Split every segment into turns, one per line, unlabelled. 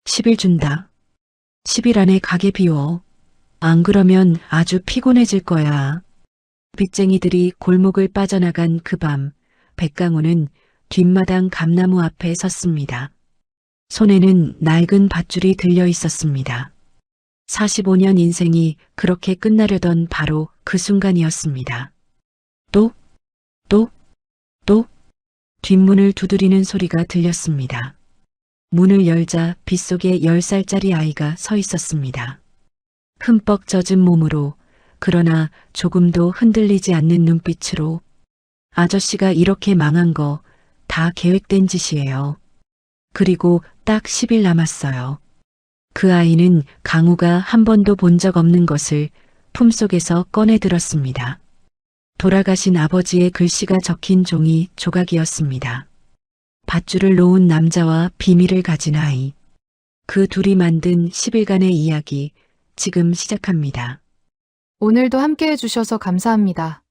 10일 준다. 10일 안에 가게 비워. 안 그러면 아주 피곤해질 거야. 빚쟁이들이 골목을 빠져나간 그 밤, 백강호는 뒷마당 감나무 앞에 섰습니다. 손에는 낡은 밧줄이 들려 있었습니다. 45년 인생이 그렇게 끝나려던 바로 그 순간이었습니다. 또, 또, 또, 뒷문을 두드리는 소리가 들렸습니다. 문을 열자 빗속에 10살짜리 아이가 서 있었습니다. 흠뻑 젖은 몸으로, 그러나 조금도 흔들리지 않는 눈빛으로, 아저씨가 이렇게 망한 거 다 계획된 짓이에요. 그리고 딱 10일 남았어요. 그 아이는 강우가 한 번도 본 적 없는 것을 품속에서 꺼내 들었습니다. 돌아가신 아버지의 글씨가 적힌 종이 조각이었습니다. 밧줄을 놓은 남자와 비밀을 가진 아이. 그 둘이 만든 10일간의 이야기, 지금 시작합니다.
오늘도 함께 해주셔서 감사합니다.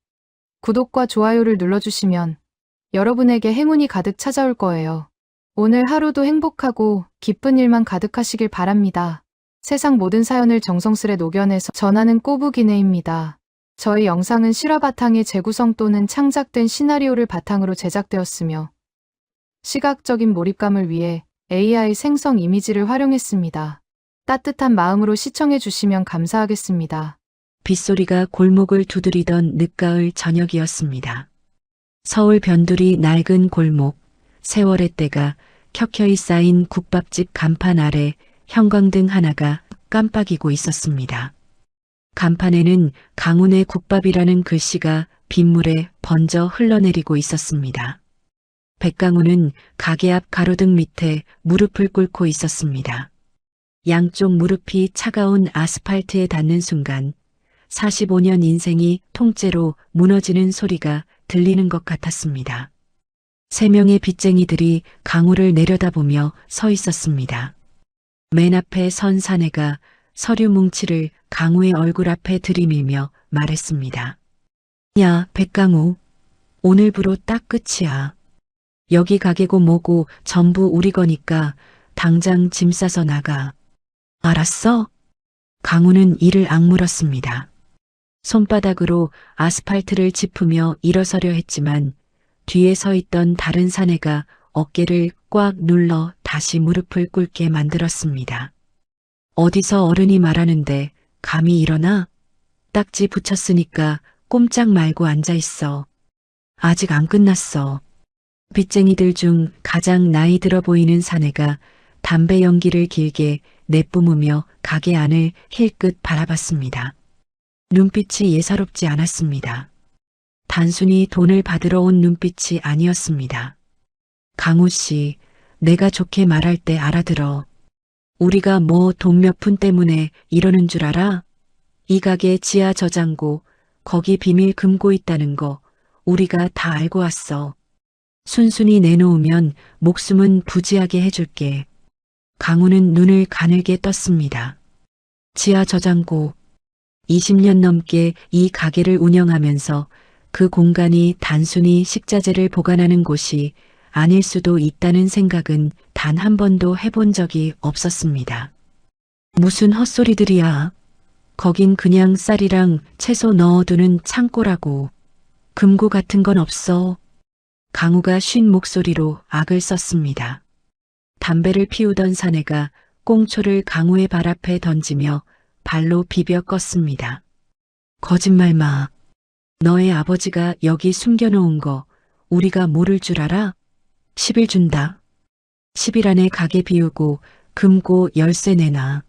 구독과 좋아요를 눌러주시면 여러분에게 행운이 가득 찾아올 거예요. 오늘 하루도 행복하고 기쁜 일만 가득하시길 바랍니다. 세상 모든 사연을 정성스레 녹여내서 전하는 꼬부기네입니다. 저희 영상은 실화 바탕의 재구성 또는 창작된 시나리오를 바탕으로 제작되었으며 시각적인 몰입감을 위해 AI 생성 이미지를 활용했습니다. 따뜻한 마음으로 시청해 주시면 감사하겠습니다.
빗소리가 골목을 두드리던 늦가을 저녁이었습니다. 서울 변두리 낡은 골목, 세월의 때가 켜켜이 쌓인 국밥집 간판 아래 형광등 하나가 깜빡이고 있었습니다. 간판에는 강운의 국밥이라는 글씨가 빗물에 번져 흘러내리고 있었습니다. 백강우는 가게 앞 가로등 밑에 무릎을 꿇고 있었습니다. 양쪽 무릎이 차가운 아스팔트에 닿는 순간 45년 인생이 통째로 무너지는 소리가 들리는 것 같았습니다. 3명의 빚쟁이들이 강우를 내려다보며 서 있었습니다. 맨 앞에 선 사내가 서류 뭉치를 강우의 얼굴 앞에 들이밀며 말했습니다. 야, 백강우, 오늘부로 딱 끝이야. 여기 가게고 뭐고 전부 우리 거니까 당장 짐 싸서 나가. 알았어? 강우는 이를 악물었습니다. 손바닥으로 아스팔트를 짚으며 일어서려 했지만 뒤에 서 있던 다른 사내가 어깨를 꽉 눌러 다시 무릎을 꿇게 만들었습니다. 어디서 어른이 말하는데 감히 일어나? 딱지 붙였으니까 꼼짝 말고 앉아있어. 아직 안 끝났어. 빚쟁이들 중 가장 나이 들어 보이는 사내가 담배 연기를 길게 내뿜으며 가게 안을 힐끗 바라봤습니다. 눈빛이 예사롭지 않았습니다. 단순히 돈을 받으러 온 눈빛이 아니었습니다. 강우 씨, 내가 좋게 말할 때 알아들어. 우리가 뭐 돈 몇 푼 때문에 이러는 줄 알아? 이 가게 지하 저장고, 거기 비밀 금고 있다는 거 우리가 다 알고 왔어. 순순히 내놓으면 목숨은 부지하게 해줄게. 강우는 눈을 가늘게 떴습니다. 지하 저장고. 20년 넘게 이 가게를 운영하면서 그 공간이 단순히 식자재를 보관하는 곳이 아닐 수도 있다는 생각은 단 한 번도 해본 적이 없었습니다. 무슨 헛소리들이야. 거긴 그냥 쌀이랑 채소 넣어두는 창고라고. 금고 같은 건 없어. 강우가 쉰 목소리로 악을 썼습니다. 담배를 피우던 사내가 꽁초를 강우의 발 앞에 던지며 발로 비벼 껐습니다. 거짓말 마. 너의 아버지가 여기 숨겨놓은 거 우리가 모를 줄 알아? 10일 준다. 10일 안에 가게 비우고 금고 열쇠 내놔.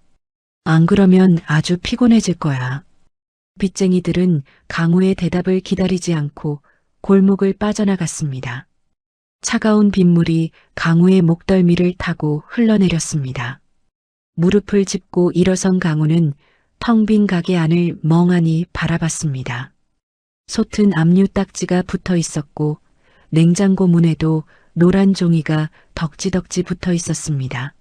안 그러면 아주 피곤해질 거야. 빚쟁이들은 강우의 대답을 기다리지 않고 골목을 빠져나갔습니다. 차가운 빗물이 강우의 목덜미를 타고 흘러내렸습니다. 무릎을 짚고 일어선 강우는 텅 빈 가게 안을 멍하니 바라봤습니다. 솥은 압류 딱지가 붙어 있었고 냉장고 문에도 노란 종이가 덕지덕지 붙어 있었습니다.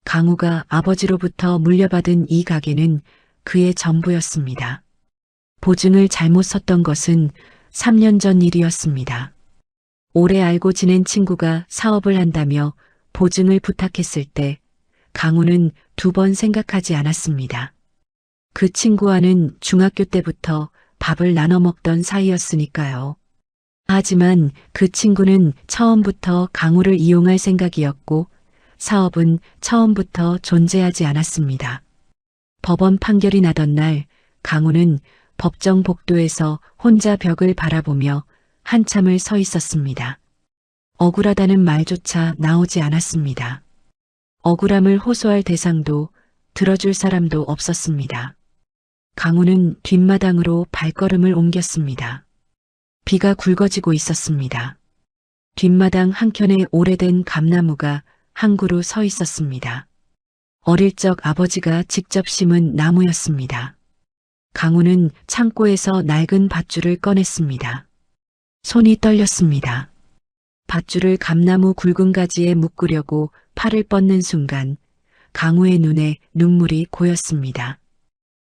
강우가 아버지로부터 물려받은 이 가게는 그의 전부였습니다. 보증을 잘못 섰던 것은 3년 전 일이었습니다. 오래 알고 지낸 친구가 사업을 한다며 보증을 부탁했을 때 강우는 2번 생각하지 않았습니다. 그 친구와는 중학교 때부터 밥을 나눠 먹던 사이였으니까요. 하지만 그 친구는 처음부터 강우를 이용할 생각이었고 사업은 처음부터 존재하지 않았습니다. 법원 판결이 나던 날 강우는 법정 복도에서 혼자 벽을 바라보며 한참을 서 있었습니다. 억울하다는 말조차 나오지 않았습니다. 억울함을 호소할 대상도 들어줄 사람도 없었습니다. 강우는 뒷마당으로 발걸음을 옮겼습니다. 비가 굵어지고 있었습니다. 뒷마당 한켠에 오래된 감나무가 한 그루 서 있었습니다. 어릴 적 아버지가 직접 심은 나무였습니다. 강우는 창고에서 낡은 밧줄을 꺼냈습니다. 손이 떨렸습니다. 밧줄을 감나무 굵은 가지에 묶으려고 팔을 뻗는 순간 강우의 눈에 눈물이 고였습니다.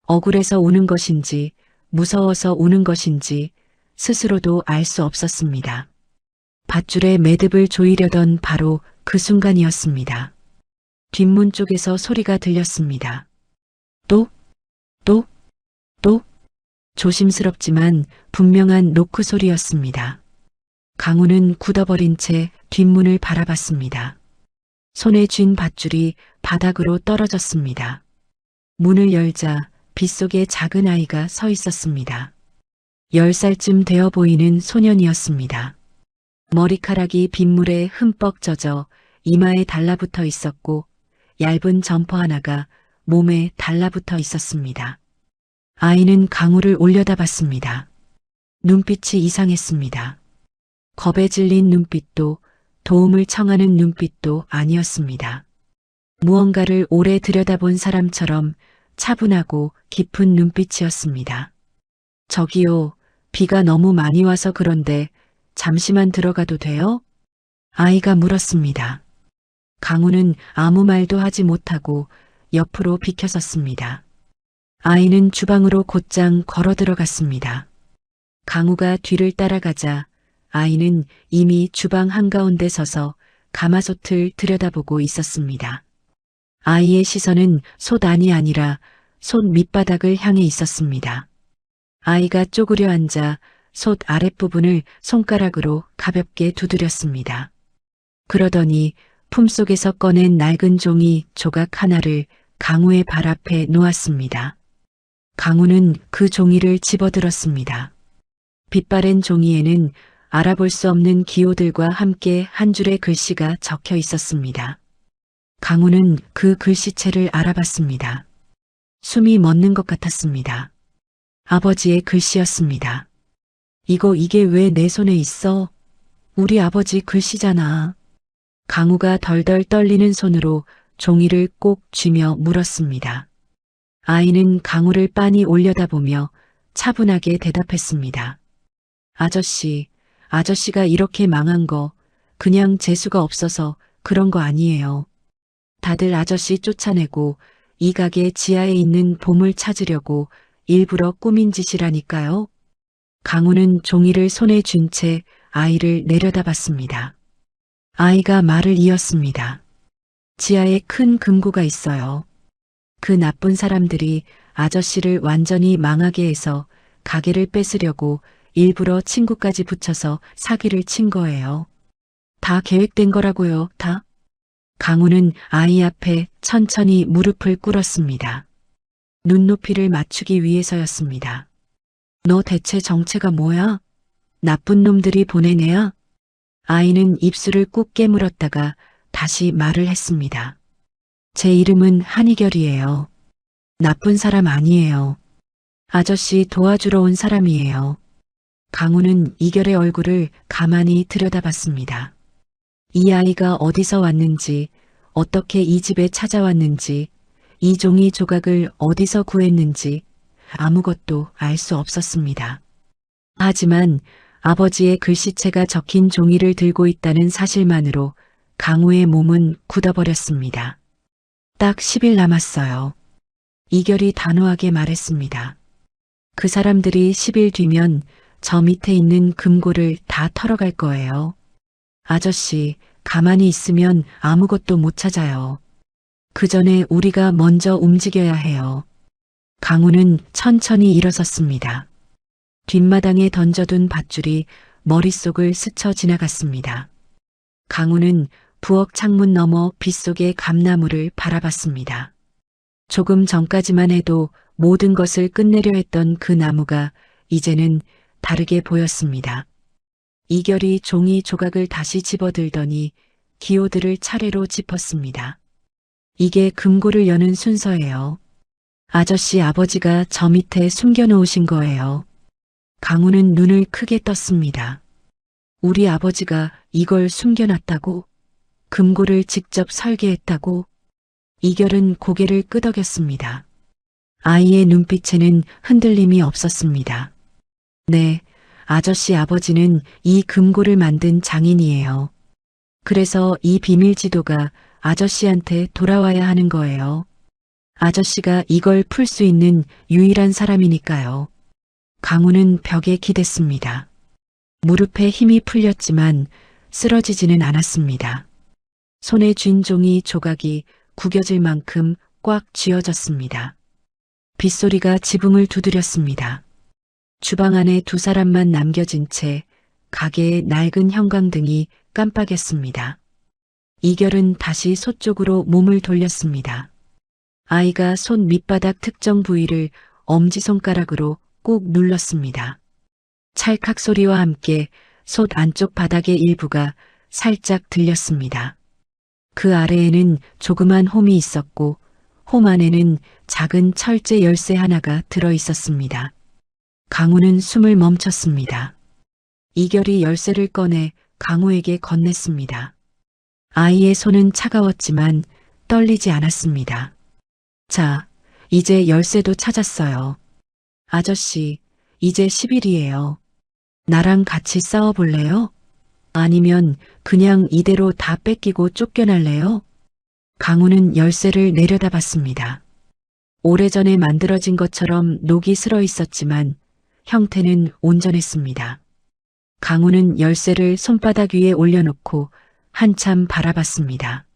억울해서 우는 것인지 무서워서 우는 것인지 스스로도 알 수 없었습니다. 밧줄에 매듭을 조이려던 바로 그 순간이었습니다. 뒷문 쪽에서 소리가 들렸습니다. 또 조심스럽지만 분명한 노크 소리였습니다. 강우는 굳어버린 채 뒷문을 바라봤습니다. 손에 쥔 밧줄이 바닥으로 떨어졌습니다. 문을 열자 빗속에 작은 아이가 서 있었습니다. 10살쯤 되어 보이는 소년이었습니다. 머리카락이 빗물에 흠뻑 젖어 이마에 달라붙어 있었고 얇은 점퍼 하나가 몸에 달라붙어 있었습니다. 아이는 강우를 올려다봤습니다. 눈빛이 이상했습니다. 겁에 질린 눈빛도 도움을 청하는 눈빛도 아니었습니다. 무언가를 오래 들여다본 사람처럼 차분하고 깊은 눈빛이었습니다. 저기요, 비가 너무 많이 와서 그런데 잠시만 들어가도 돼요? 아이가 물었습니다. 강우는 아무 말도 하지 못하고 옆으로 비켜섰습니다. 아이는 주방으로 곧장 걸어 들어갔습니다. 강우가 뒤를 따라가자 아이는 이미 주방 한가운데 서서 가마솥을 들여다보고 있었습니다. 아이의 시선은 솥 안이 아니라 솥 밑바닥을 향해 있었습니다. 아이가 쪼그려 앉아 솥 아랫부분을 손가락으로 가볍게 두드렸습니다. 그러더니 품속에서 꺼낸 낡은 종이 조각 하나를 강우의 발 앞에 놓았습니다. 강우는 그 종이를 집어들었습니다. 빛바랜 종이에는 알아볼 수 없는 기호들과 함께 한 줄의 글씨가 적혀 있었습니다. 강우는 그 글씨체를 알아봤습니다. 숨이 멎는 것 같았습니다. 아버지의 글씨였습니다. 이게 왜 내 손에 있어? 우리 아버지 글씨잖아. 강우가 덜덜 떨리는 손으로 종이를 꼭 쥐며 물었습니다. 아이는 강우를 빤히 올려다보며 차분하게 대답했습니다. 아저씨가 이렇게 망한 거 그냥 재수가 없어서 그런 거 아니에요. 다들 아저씨 쫓아내고 이 가게 지하에 있는 보물 찾으려고 일부러 꾸민 짓이라니까요. 강우는 종이를 손에 쥔 채 아이를 내려다봤습니다. 아이가 말을 이었습니다. 지하에 큰 금고가 있어요. 그 나쁜 사람들이 아저씨를 완전히 망하게 해서 가게를 뺏으려고 일부러 친구까지 붙여서 사기를 친 거예요. 다 계획된 거라고요, 다. 강우는 아이 앞에 천천히 무릎을 꿇었습니다. 눈높이를 맞추기 위해서였습니다. 너 대체 정체가 뭐야? 나쁜 놈들이 보낸 애야? 아이는 입술을 꾹 깨물었다가 다시 말을 했습니다. 제 이름은 한이결이에요. 나쁜 사람 아니에요. 아저씨 도와주러 온 사람이에요. 강우는 이결의 얼굴을 가만히 들여다봤습니다. 이 아이가 어디서 왔는지, 어떻게 이 집에 찾아왔는지, 이 종이 조각을 어디서 구했는지 아무것도 알 수 없었습니다. 하지만 아버지의 글씨체가 적힌 종이를 들고 있다는 사실만으로 강우의 몸은 굳어버렸습니다. 딱 10일 남았어요. 이결이 단호하게 말했습니다. 그 사람들이 10일 뒤면 저 밑에 있는 금고를 다 털어갈 거예요. 아저씨, 가만히 있으면 아무것도 못 찾아요. 그 전에 우리가 먼저 움직여야 해요. 강우는 천천히 일어섰습니다. 뒷마당에 던져둔 밧줄이 머릿속을 스쳐 지나갔습니다. 강우는 부엌 창문 너머 빗속의 감나무를 바라봤습니다. 조금 전까지만 해도 모든 것을 끝내려 했던 그 나무가 이제는 다르게 보였습니다. 이결이 종이 조각을 다시 집어들더니 기호들을 차례로 짚었습니다. 이게 금고를 여는 순서예요. 아저씨 아버지가 저 밑에 숨겨놓으신 거예요. 강우는 눈을 크게 떴습니다. 우리 아버지가 이걸 숨겨놨다고? 금고를 직접 설계했다고? 이결은 고개를 끄덕였습니다. 아이의 눈빛에는 흔들림이 없었습니다. 네, 아저씨 아버지는 이 금고를 만든 장인이에요. 그래서 이 비밀 지도가 아저씨한테 돌아와야 하는 거예요. 아저씨가 이걸 풀 수 있는 유일한 사람이니까요. 강우는 벽에 기댔습니다. 무릎에 힘이 풀렸지만 쓰러지지는 않았습니다. 손에 쥔 종이 조각이 구겨질 만큼 꽉 쥐어졌습니다. 빗소리가 지붕을 두드렸습니다. 주방 안에 두 사람만 남겨진 채 가게의 낡은 형광등이 깜빡였습니다. 이결은 다시 소 쪽으로 몸을 돌렸습니다. 아이가 손 밑바닥 특정 부위를 엄지손가락으로 꾹 눌렀습니다. 찰칵 소리와 함께 솥 안쪽 바닥의 일부가 살짝 들렸습니다. 그 아래에는 조그만 홈이 있었고 홈 안에는 작은 철제 열쇠 하나가 들어 있었습니다. 강우는 숨을 멈췄습니다. 이결이 열쇠를 꺼내 강우에게 건넸습니다. 아이의 손은 차가웠지만 떨리지 않았습니다. 자, 이제 열쇠도 찾았어요. 아저씨, 이제 10일이에요. 나랑 같이 싸워볼래요? 아니면 그냥 이대로 다 뺏기고 쫓겨날래요? 강우는 열쇠를 내려다봤습니다. 오래전에 만들어진 것처럼 녹이 슬어 있었지만 형태는 온전했습니다. 강우는 열쇠를 손바닥 위에 올려놓고 한참 바라봤습니다.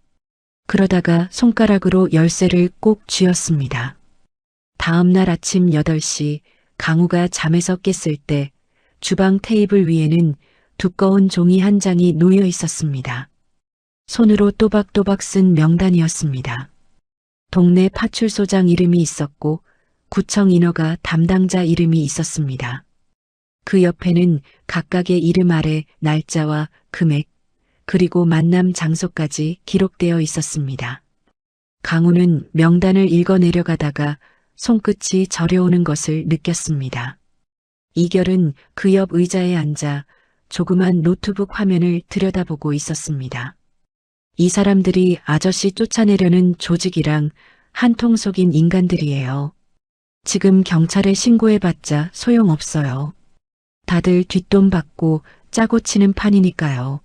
그러다가 손가락으로 열쇠를 꼭 쥐었습니다. 다음 날 아침 8시 강우가 잠에서 깼을 때 주방 테이블 위에는 두꺼운 종이 한 장이 놓여 있었습니다. 손으로 또박또박 쓴 명단이었습니다. 동네 파출소장 이름이 있었고 구청 인허가 담당자 이름이 있었습니다. 그 옆에는 각각의 이름 아래 날짜와 금액, 그리고 만남 장소까지 기록되어 있었습니다. 강우는 명단을 읽어 내려가다가 손끝이 저려오는 것을 느꼈습니다. 이결은 그 옆 의자에 앉아 조그만 노트북 화면을 들여다보고 있었습니다. 이 사람들이 아저씨 쫓아내려는 조직이랑 한통 속인 인간들이에요. 지금 경찰에 신고해봤자 소용없어요. 다들 뒷돈 받고 짜고 치는 판이니까요.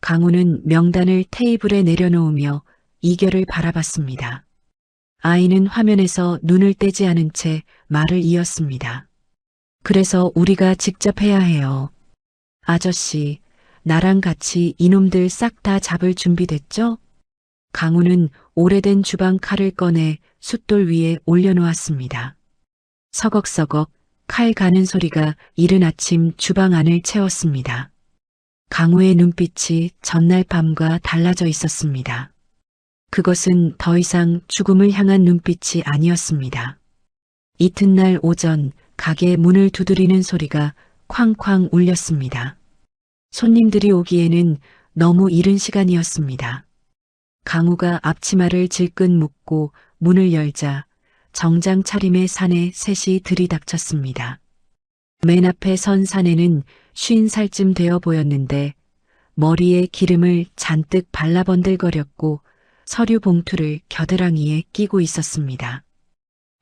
강우는 명단을 테이블에 내려놓으며 이결을 바라봤습니다. 아이는 화면에서 눈을 떼지 않은 채 말을 이었습니다. 그래서 우리가 직접 해야 해요. 아저씨, 나랑 같이 이놈들 싹 다 잡을 준비됐죠? 강우는 오래된 주방 칼을 꺼내 숫돌 위에 올려놓았습니다. 서걱서걱 칼 가는 소리가 이른 아침 주방 안을 채웠습니다. 강우의 눈빛이 전날 밤과 달라져 있었습니다. 그것은 더 이상 죽음을 향한 눈빛이 아니었습니다. 이튿날 오전 가게 문을 두드리는 소리가 쾅쾅 울렸습니다. 손님들이 오기에는 너무 이른 시간이었습니다. 강우가 앞치마를 질끈 묶고 문을 열자 정장 차림의 사내 셋이 들이닥쳤습니다. 맨 앞에 선 사내는 50살쯤 되어 보였는데 머리에 기름을 잔뜩 발라번들거렸고 서류 봉투를 겨드랑이에 끼고 있었습니다.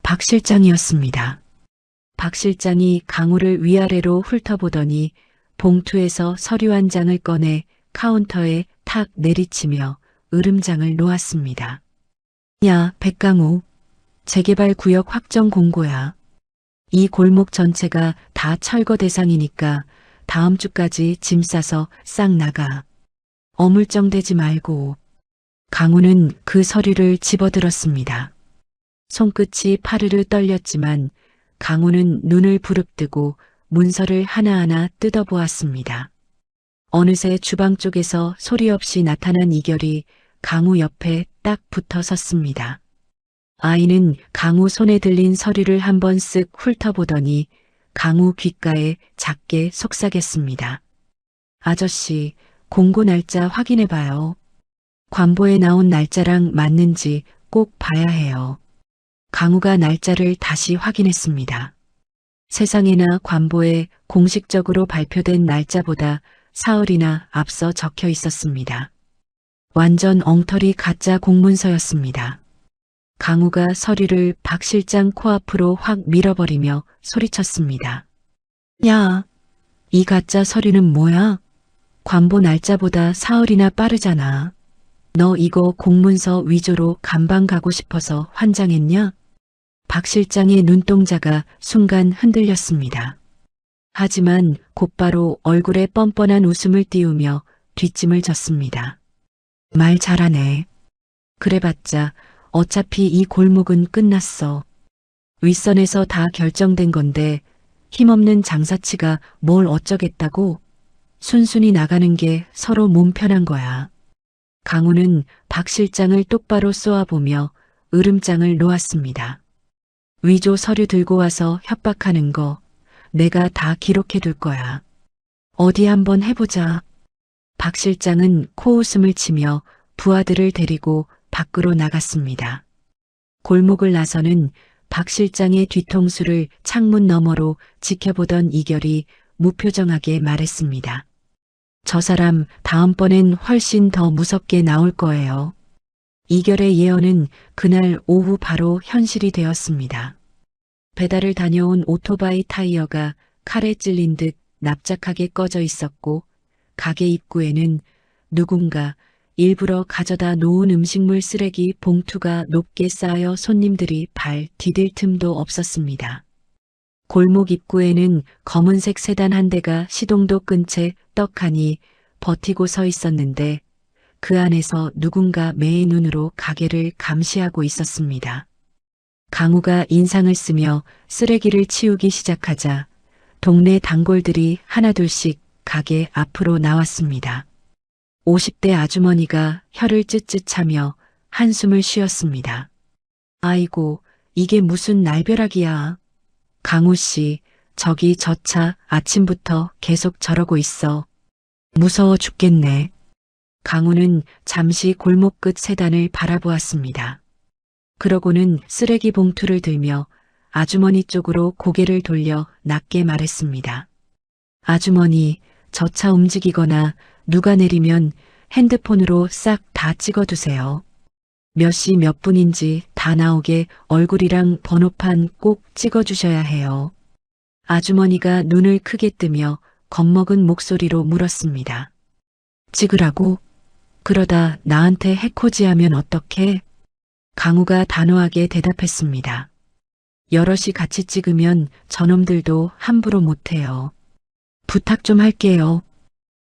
박 실장이었습니다. 박 실장이 강우를 위아래로 훑어보더니 봉투에서 서류 한 장을 꺼내 카운터에 탁 내리치며 으름장을 놓았습니다. 야, 백강우. 재개발 구역 확정 공고야. 이 골목 전체가 다 철거 대상이니까 다음 주까지 짐 싸서 싹 나가. 어물쩡대지 말고. 강우는 그 서류를 집어들었습니다. 손끝이 파르르 떨렸지만 강우는 눈을 부릅뜨고 문서를 하나하나 뜯어보았습니다. 어느새 주방 쪽에서 소리 없이 나타난 이결이 강우 옆에 딱 붙어 섰습니다. 아이는 강우 손에 들린 서류를 한번 쓱 훑어보더니 강우 귓가에 작게 속삭였습니다. 아저씨, 공고 날짜 확인해봐요. 관보에 나온 날짜랑 맞는지 꼭 봐야 해요. 강우가 날짜를 다시 확인했습니다. 세상에나 관보에 공식적으로 발표된 날짜보다 사흘이나 앞서 적혀 있었습니다. 완전 엉터리 가짜 공문서였습니다. 강우가 서류를 박 실장 코앞으로 확 밀어버리며 소리쳤습니다. 야, 이 가짜 서류는 뭐야? 관보 날짜보다 사흘이나 빠르잖아. 너 이거 공문서 위조로 감방 가고 싶어서 환장했냐? 박 실장의 눈동자가 순간 흔들렸습니다. 하지만 곧바로 얼굴에 뻔뻔한 웃음을 띄우며 뒷짐을 졌습니다. 말 잘하네. 그래봤자 어차피 이 골목은 끝났어. 윗선에서 다 결정된 건데 힘없는 장사치가 뭘 어쩌겠다고? 순순히 나가는 게 서로 몸 편한 거야. 강우는 박 실장을 똑바로 쏘아보며 으름장을 놓았습니다. 위조 서류 들고 와서 협박하는 거 내가 다 기록해둘 거야. 어디 한번 해보자. 박 실장은 코웃음을 치며 부하들을 데리고 밖으로 나갔습니다. 골목을 나서는 박 실장의 뒤통수를 창문 너머로 지켜보던 이결이 무표정하게 말했습니다. 저 사람 다음번엔 훨씬 더 무섭게 나올 거예요. 이결의 예언은 그날 오후 바로 현실이 되었습니다. 배달을 다녀온 오토바이 타이어가 칼에 찔린 듯 납작하게 꺼져 있었고 가게 입구에는 누군가 일부러 가져다 놓은 음식물 쓰레기 봉투가 높게 쌓여 손님들이 발 디딜 틈도 없었습니다. 골목 입구에는 검은색 세단 한 대가 시동도 끈 채 떡하니 버티고 서 있었는데 그 안에서 누군가 매의 눈으로 가게를 감시하고 있었습니다. 강우가 인상을 쓰며 쓰레기를 치우기 시작하자 동네 단골들이 하나둘씩 가게 앞으로 나왔습니다. 50대 아주머니가 혀를 쯧쯧하며 한숨을 쉬었습니다. 아이고, 이게 무슨 날벼락이야. 강우 씨, 저기 저 차 아침부터 계속 저러고 있어. 무서워 죽겠네. 강우는 잠시 골목 끝 세단을 바라보았습니다. 그러고는 쓰레기 봉투를 들며 아주머니 쪽으로 고개를 돌려 낮게 말했습니다. 아주머니, 저 차 움직이거나 누가 내리면 핸드폰으로 싹 다 찍어두세요. 몇 시 몇 분인지 다 나오게 얼굴이랑 번호판 꼭 찍어주셔야 해요. 아주머니가 눈을 크게 뜨며 겁먹은 목소리로 물었습니다. 찍으라고? 그러다 나한테 해코지하면 어떡해? 강우가 단호하게 대답했습니다. 여럿이 같이 찍으면 저놈들도 함부로 못해요. 부탁 좀 할게요.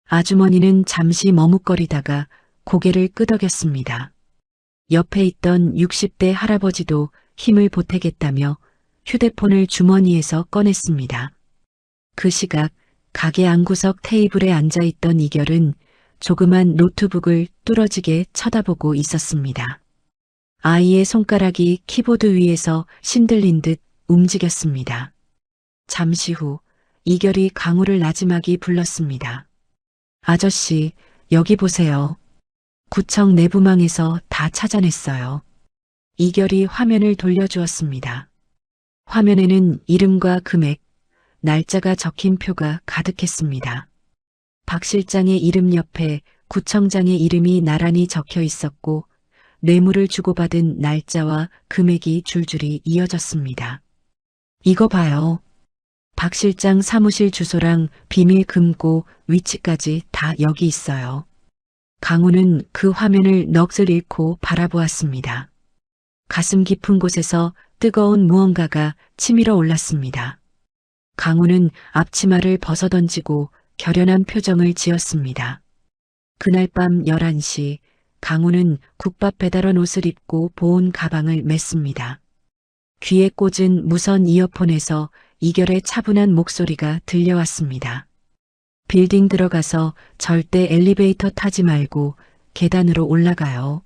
아주머니는 잠시 머뭇거리다가 고개를 끄덕였습니다. 옆에 있던 60대 할아버지도 힘을 보태겠다며 휴대폰을 주머니에서 꺼냈습니다. 그 시각 가게 안구석 테이블에 앉아있던 이결은 조그만 노트북을 뚫어지게 쳐다보고 있었습니다. 아이의 손가락이 키보드 위에서 신들린 듯 움직였습니다. 잠시 후 이결이 강우를 나지막이 불렀습니다. 아저씨, 여기 보세요. 구청 내부망에서 다 찾아냈어요. 이결이 화면을 돌려주었습니다. 화면에는 이름과 금액, 날짜가 적힌 표가 가득했습니다. 박 실장의 이름 옆에 구청장의 이름이 나란히 적혀 있었고 뇌물을 주고받은 날짜와 금액이 줄줄이 이어졌습니다. 이거 봐요. 박 실장 사무실 주소랑 비밀 금고 위치까지 다 여기 있어요. 강우는 그 화면을 넋을 잃고 바라보았습니다. 가슴 깊은 곳에서 뜨거운 무언가가 치밀어 올랐습니다. 강우는 앞치마를 벗어던지고 결연한 표정을 지었습니다. 그날 밤 11시 강우는 국밥 배달원 옷을 입고 보온 가방을 맸습니다. 귀에 꽂은 무선 이어폰에서 이결의 차분한 목소리가 들려왔습니다. 빌딩 들어가서 절대 엘리베이터 타지 말고 계단으로 올라가요.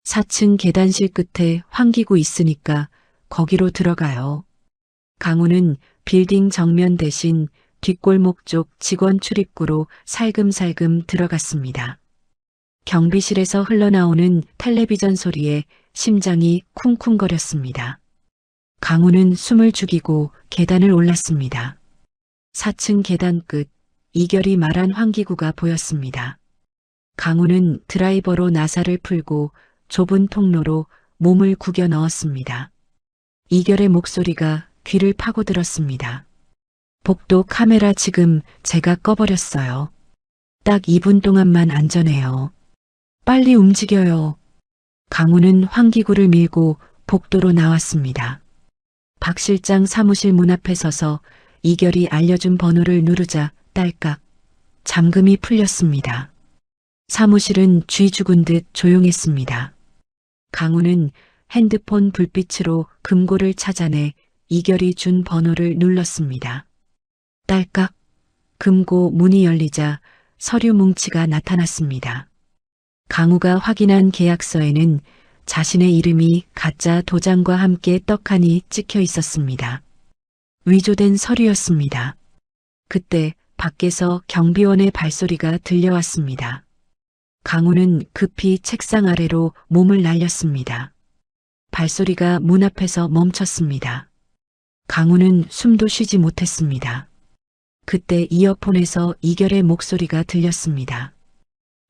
4층 계단실 끝에 환기구 있으니까 거기로 들어가요. 강우는 빌딩 정면 대신 뒷골목 쪽 직원 출입구로 살금살금 들어갔습니다. 경비실에서 흘러나오는 텔레비전 소리에 심장이 쿵쿵거렸습니다. 강우는 숨을 죽이고 계단을 올랐습니다. 4층 계단 끝 이결이 말한 환기구가 보였습니다. 강우는 드라이버로 나사를 풀고 좁은 통로로 몸을 구겨 넣었습니다. 이결의 목소리가 귀를 파고들었습니다. 복도 카메라 지금 제가 꺼버렸어요. 딱 2분 동안만 안전해요. 빨리 움직여요. 강우는 환기구를 밀고 복도로 나왔습니다. 박 실장 사무실 문 앞에 서서 이결이 알려준 번호를 누르자 딸깍 잠금이 풀렸습니다. 사무실은 쥐 죽은 듯 조용했습니다. 강우는 핸드폰 불빛으로 금고를 찾아내 이결이 준 번호를 눌렀습니다. 딸깍 금고 문이 열리자 서류 뭉치가 나타났습니다. 강우가 확인한 계약서에는 자신의 이름이 가짜 도장과 함께 떡하니 찍혀 있었습니다. 위조된 서류였습니다. 그때 밖에서 경비원의 발소리가 들려왔습니다. 강우는 급히 책상 아래로 몸을 날렸습니다. 발소리가 문 앞에서 멈췄습니다. 강우는 숨도 쉬지 못했습니다. 그때 이어폰에서 이결의 목소리가 들렸습니다.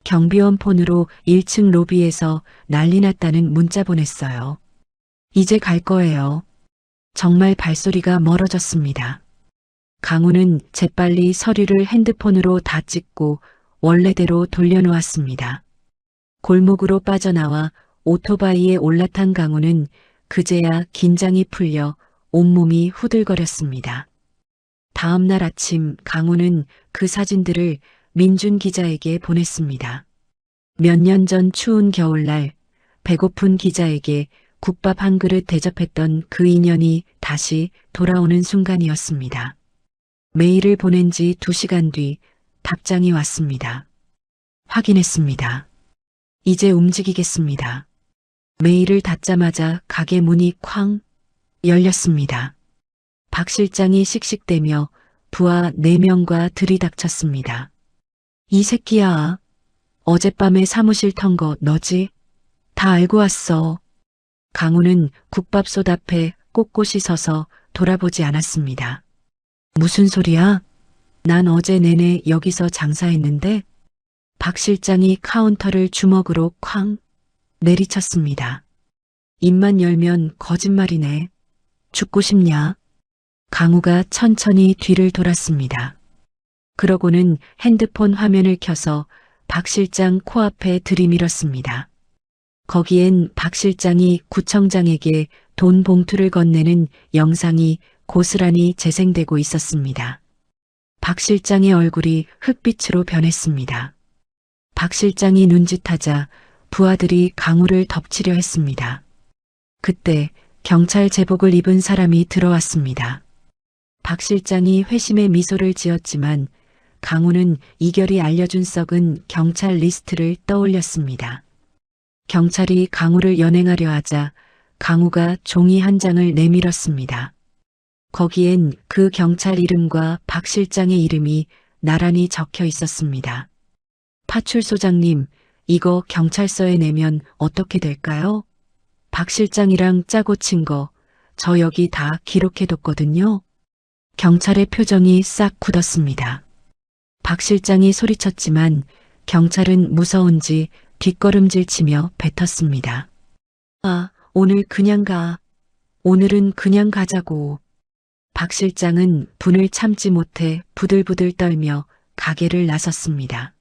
경비원 폰으로 1층 로비에서 난리 났다는 문자 보냈어요. 이제 갈 거예요. 정말 발소리가 멀어졌습니다. 강우는 재빨리 서류를 핸드폰으로 다 찍고 원래대로 돌려놓았습니다. 골목으로 빠져나와 오토바이에 올라탄 강우는 그제야 긴장이 풀려 온몸이 후들거렸습니다. 다음 날 아침 강우는 그 사진들을 민준 기자에게 보냈습니다. 몇 년 전 추운 겨울날 배고픈 기자에게 국밥 한 그릇 대접했던 그 인연이 다시 돌아오는 순간이었습니다. 메일을 보낸 지 2시간 뒤 답장이 왔습니다. 확인했습니다. 이제 움직이겠습니다. 메일을 닫자마자 가게 문이 쾅 열렸습니다. 박 실장이 씩씩대며 부하 4명과 들이닥쳤습니다. 이 새끼야. 어젯밤에 사무실 턴 거 너지? 다 알고 왔어. 강우는 국밥솥 앞에 꼿꼿이 서서 돌아보지 않았습니다. 무슨 소리야? 난 어제 내내 여기서 장사했는데? 박 실장이 카운터를 주먹으로 쾅 내리쳤습니다. 입만 열면 거짓말이네. 죽고 싶냐? 강우가 천천히 뒤를 돌았습니다. 그러고는 핸드폰 화면을 켜서 박 실장 코앞에 들이밀었습니다. 거기엔 박 실장이 구청장에게 돈 봉투를 건네는 영상이 고스란히 재생되고 있었습니다. 박 실장의 얼굴이 흑빛으로 변했습니다. 박 실장이 눈짓하자 부하들이 강우를 덮치려 했습니다. 그때 경찰 제복을 입은 사람이 들어왔습니다. 박 실장이 회심의 미소를 지었지만 강우는 이결이 알려준 썩은 경찰 리스트를 떠올렸습니다. 경찰이 강우를 연행하려 하자 강우가 종이 한 장을 내밀었습니다. 거기엔 그 경찰 이름과 박 실장의 이름이 나란히 적혀 있었습니다. 파출소장님, 이거 경찰서에 내면 어떻게 될까요? 박 실장이랑 짜고 친 거 저 여기 다 기록해뒀거든요. 경찰의 표정이 싹 굳었습니다. 박 실장이 소리쳤지만 경찰은 무서운지 뒷걸음질 치며 뱉었습니다. 아, 오늘 그냥 가. 오늘은 그냥 가자고. 박 실장은 분을 참지 못해 부들부들 떨며 가게를 나섰습니다.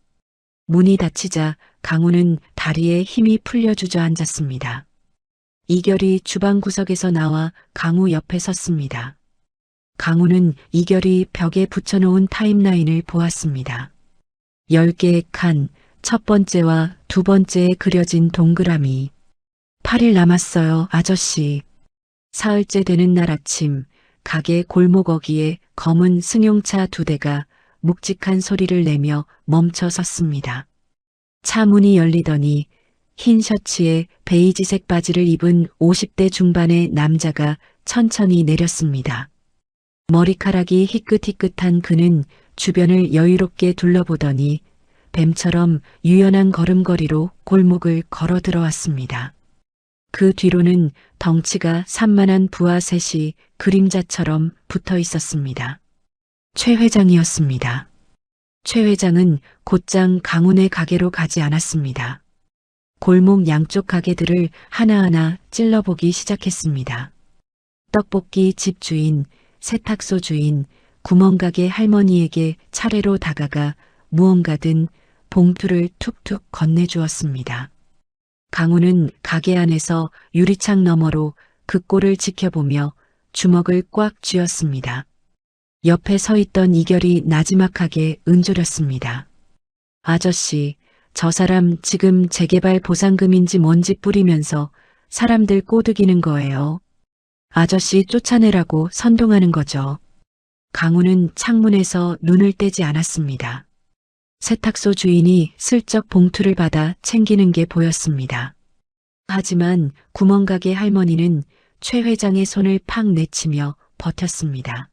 문이 닫히자 강우는 다리에 힘이 풀려 주저앉았습니다. 이결이 주방 구석에서 나와 강우 옆에 섰습니다. 강우는 이결이 벽에 붙여놓은 타임라인을 보았습니다. 10개의 칸, 첫 번째와 두 번째에 그려진 동그라미. 8일 남았어요, 아저씨. 사흘째 되는 날 아침, 가게 골목 어귀에 검은 승용차 2대가 묵직한 소리를 내며 멈춰 섰습니다. 차 문이 열리더니 흰 셔츠에 베이지색 바지를 입은 50대 중반의 남자가 천천히 내렸습니다. 머리카락이 희끗희끗한 그는 주변을 여유롭게 둘러보더니 뱀처럼 유연한 걸음걸이로 골목을 걸어 들어왔습니다. 그 뒤로는 덩치가 산만한 부하 셋이 그림자처럼 붙어 있었습니다. 최 회장이었습니다. 최 회장은 곧장 강훈의 가게로 가지 않았습니다. 골목 양쪽 가게들을 하나하나 찔러보기 시작했습니다. 떡볶이 집 주인, 세탁소 주인, 구멍가게 할머니에게 차례로 다가가 무언가든 봉투를 툭툭 건네주었습니다. 강훈은 가게 안에서 유리창 너머로 그 꼴을 지켜보며 주먹을 꽉 쥐었습니다. 옆에 서 있던 이결이 나지막하게 은조렸습니다. 아저씨, 저 사람 지금 재개발 보상금인지 뭔지 뿌리면서 사람들 꼬드기는 거예요. 아저씨 쫓아내라고 선동하는 거죠. 강훈은 창문에서 눈을 떼지 않았습니다. 세탁소 주인이 슬쩍 봉투를 받아 챙기는 게 보였습니다. 하지만 구멍가게 할머니는 최 회장의 손을 팍 내치며 버텼습니다.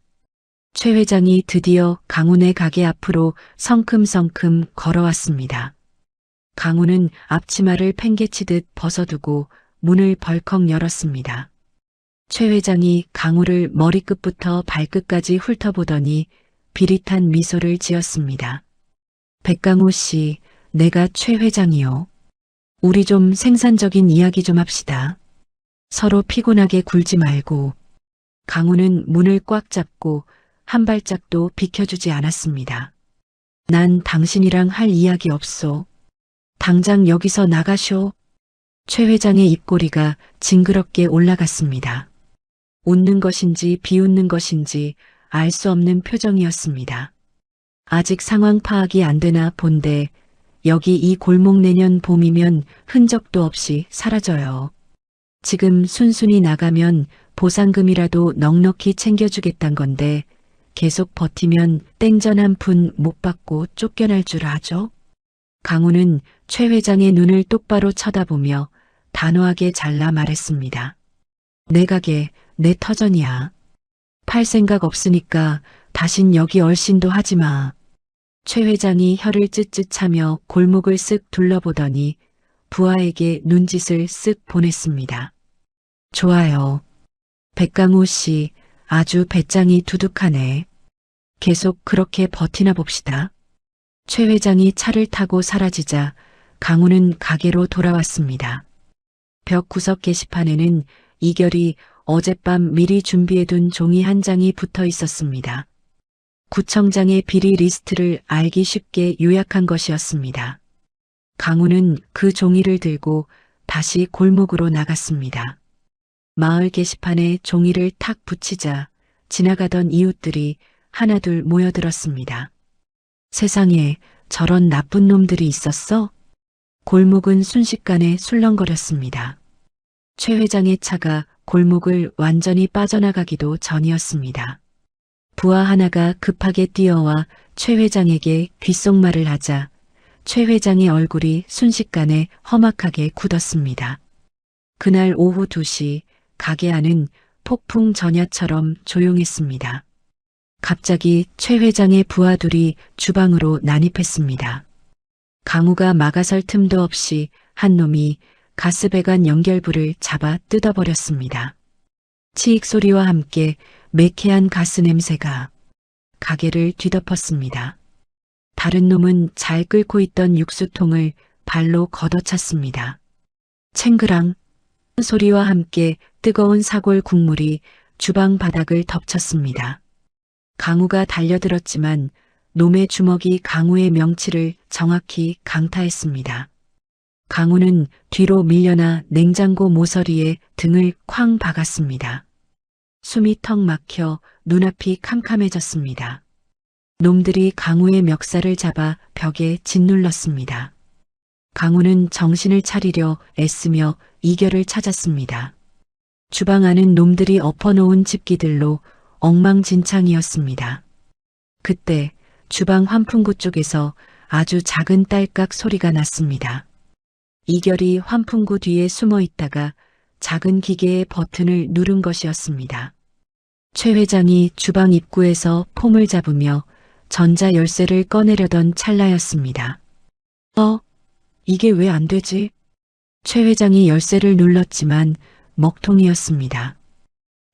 최 회장이 드디어 강훈의 가게 앞으로 성큼성큼 걸어왔습니다. 강훈은 앞치마를 팽개치듯 벗어두고 문을 벌컥 열었습니다. 최 회장이 강훈을 머리끝부터 발끝까지 훑어보더니 비릿한 미소를 지었습니다. 백강호 씨, 내가 최 회장이요. 우리 좀 생산적인 이야기 좀 합시다. 서로 피곤하게 굴지 말고. 강훈은 문을 꽉 잡고 한 발짝도 비켜주지 않았습니다. 난 당신이랑 할 이야기 없소. 당장 여기서 나가쇼. 최 회장의 입꼬리가 징그럽게 올라갔습니다. 웃는 것인지 비웃는 것인지 알 수 없는 표정이었습니다. 아직 상황 파악이 안 되나 본데 여기 이 골목 내년 봄이면 흔적도 없이 사라져요. 지금 순순히 나가면 보상금이라도 넉넉히 챙겨주겠단 건데 계속 버티면 땡전 한 푼 못 받고 쫓겨날 줄 아죠? 강훈은 최 회장의 눈을 똑바로 쳐다보며 단호하게 잘라 말했습니다. 내 가게, 내 터전이야. 팔 생각 없으니까 다신 여기 얼씬도 하지 마. 최 회장이 혀를 쯧쯧 차며 골목을 쓱 둘러보더니 부하에게 눈짓을 쓱 보냈습니다. 좋아요. 백강호 씨, 아주 배짱이 두둑하네. 계속 그렇게 버티나 봅시다. 최 회장이 차를 타고 사라지자 강훈은 가게로 돌아왔습니다. 벽 구석 게시판에는 이결이 어젯밤 미리 준비해둔 종이 한 장이 붙어 있었습니다. 구청장의 비리 리스트를 알기 쉽게 요약한 것이었습니다. 강훈은 그 종이를 들고 다시 골목으로 나갔습니다. 마을 게시판에 종이를 탁 붙이자 지나가던 이웃들이 하나둘 모여들었습니다. 세상에 저런 나쁜 놈들이 있었어? 골목은 순식간에 술렁거렸습니다. 최 회장의 차가 골목을 완전히 빠져나가기도 전이었습니다. 부하 하나가 급하게 뛰어와 최 회장에게 귓속말을 하자 최 회장의 얼굴이 순식간에 험악하게 굳었습니다. 그날 오후 2시 가게 안은 폭풍 전야처럼 조용했습니다. 갑자기 최 회장의 부하들이 주방으로 난입했습니다. 강우가 막아설 틈도 없이 한 놈이 가스배관 연결부를 잡아 뜯어버렸습니다. 치익 소리와 함께 매캐한 가스 냄새가 가게를 뒤덮었습니다. 다른 놈은 잘 끓고 있던 육수통을 발로 걷어찼습니다. 챙그랑 소리와 함께 뜨거운 사골 국물이 주방 바닥을 덮쳤습니다. 강우가 달려들었지만 놈의 주먹이 강우의 명치를 정확히 강타했습니다. 강우는 뒤로 밀려나 냉장고 모서리에 등을 쾅 박았습니다. 숨이 턱 막혀 눈앞이 캄캄해졌습니다. 놈들이 강우의 멱살을 잡아 벽에 짓눌렀습니다. 강우는 정신을 차리려 애쓰며 이결을 찾았습니다. 주방 안은 놈들이 엎어놓은 집기들로 엉망진창이었습니다. 그때 주방 환풍구 쪽에서 아주 작은 딸깍 소리가 났습니다. 이결이 환풍구 뒤에 숨어 있다가 작은 기계의 버튼을 누른 것이었습니다. 최 회장이 주방 입구에서 폼을 잡으며 전자 열쇠를 꺼내려던 찰나였습니다. 이게 왜 안 되지? 최 회장이 열쇠를 눌렀지만 먹통이었습니다.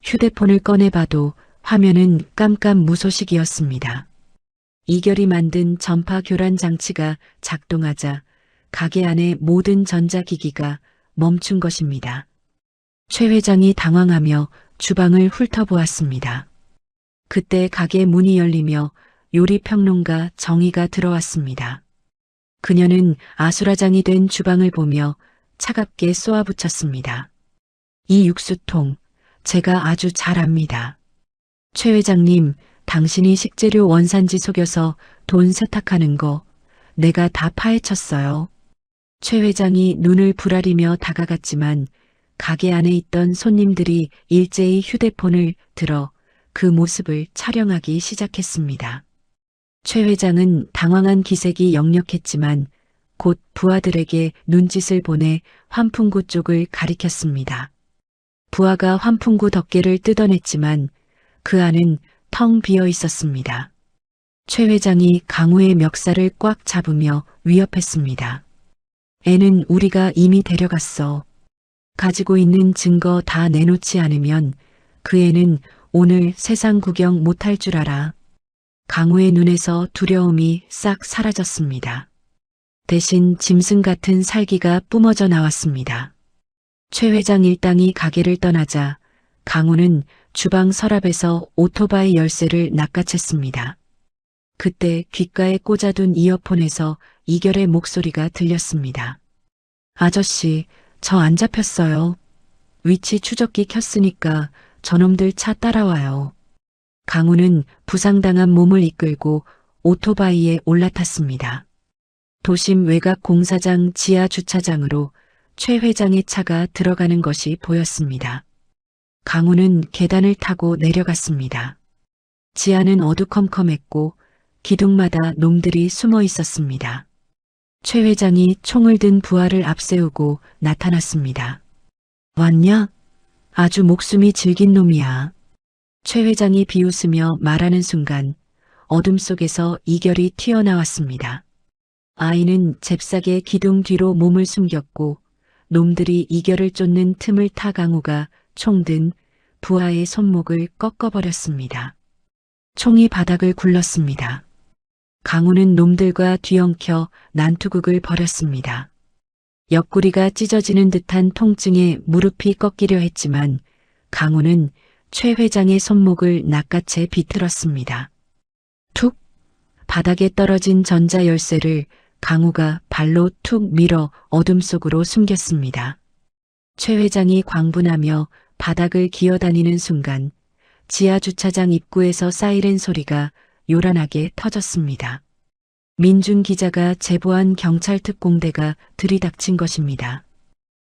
휴대폰을 꺼내봐도 화면은 깜깜무소식이었습니다. 이결이 만든 전파 교란 장치가 작동하자 가게 안의 모든 전자기기가 멈춘 것입니다. 최 회장이 당황하며 주방을 훑어보았습니다. 그때 가게 문이 열리며 요리평론가 정희가 들어왔습니다. 그녀는 아수라장이 된 주방을 보며 차갑게 쏘아붙였습니다. 이 육수통, 제가 아주 잘 압니다. 최 회장님, 당신이 식재료 원산지 속여서 돈 세탁하는 거 내가 다 파헤쳤어요. 최 회장이 눈을 부라리며 다가갔지만 가게 안에 있던 손님들이 일제히 휴대폰을 들어 그 모습을 촬영하기 시작했습니다. 최 회장은 당황한 기색이 역력했지만 곧 부하들에게 눈짓을 보내 환풍구 쪽을 가리켰습니다. 부하가 환풍구 덮개를 뜯어냈지만 그 안은 텅 비어 있었습니다. 최 회장이 강우의 멱살을 꽉 잡으며 위협했습니다. 애는 우리가 이미 데려갔어. 가지고 있는 증거 다 내놓지 않으면 그 애는 오늘 세상 구경 못할 줄 알아. 강우의 눈에서 두려움이 싹 사라졌습니다. 대신 짐승 같은 살기가 뿜어져 나왔습니다. 최 회장 일당이 가게를 떠나자 강우는 주방 서랍에서 오토바이 열쇠를 낚아챘습니다. 그때 귓가에 꽂아둔 이어폰에서 이결의 목소리가 들렸습니다. 아저씨, 저 안 잡혔어요. 위치 추적기 켰으니까 저놈들 차 따라와요. 강우는 부상당한 몸을 이끌고 오토바이에 올라탔습니다. 도심 외곽 공사장 지하 주차장으로 최 회장의 차가 들어가는 것이 보였습니다. 강우는 계단을 타고 내려갔습니다. 지하는 어두컴컴했고 기둥마다 놈들이 숨어 있었습니다. 최 회장이 총을 든 부하를 앞세우고 나타났습니다. 왔냐? 아주 목숨이 질긴 놈이야. 최 회장이 비웃으며 말하는 순간 어둠 속에서 이결이 튀어나왔습니다. 아이는 잽싸게 기둥 뒤로 몸을 숨겼고 놈들이 이결을 쫓는 틈을 타 강우가 총 든 부하의 손목을 꺾어버렸습니다. 총이 바닥을 굴렀습니다. 강우는 놈들과 뒤엉켜 난투극을 벌였습니다. 옆구리가 찢어지는 듯한 통증에 무릎이 꺾이려 했지만 강우는 최 회장의 손목을 낚아채 비틀었습니다. 툭! 바닥에 떨어진 전자 열쇠를 강우가 발로 툭 밀어 어둠 속으로 숨겼습니다. 최 회장이 광분하며 바닥을 기어다니는 순간 지하 주차장 입구에서 사이렌 소리가 요란하게 터졌습니다. 민준 기자가 제보한 경찰 특공대가 들이닥친 것입니다.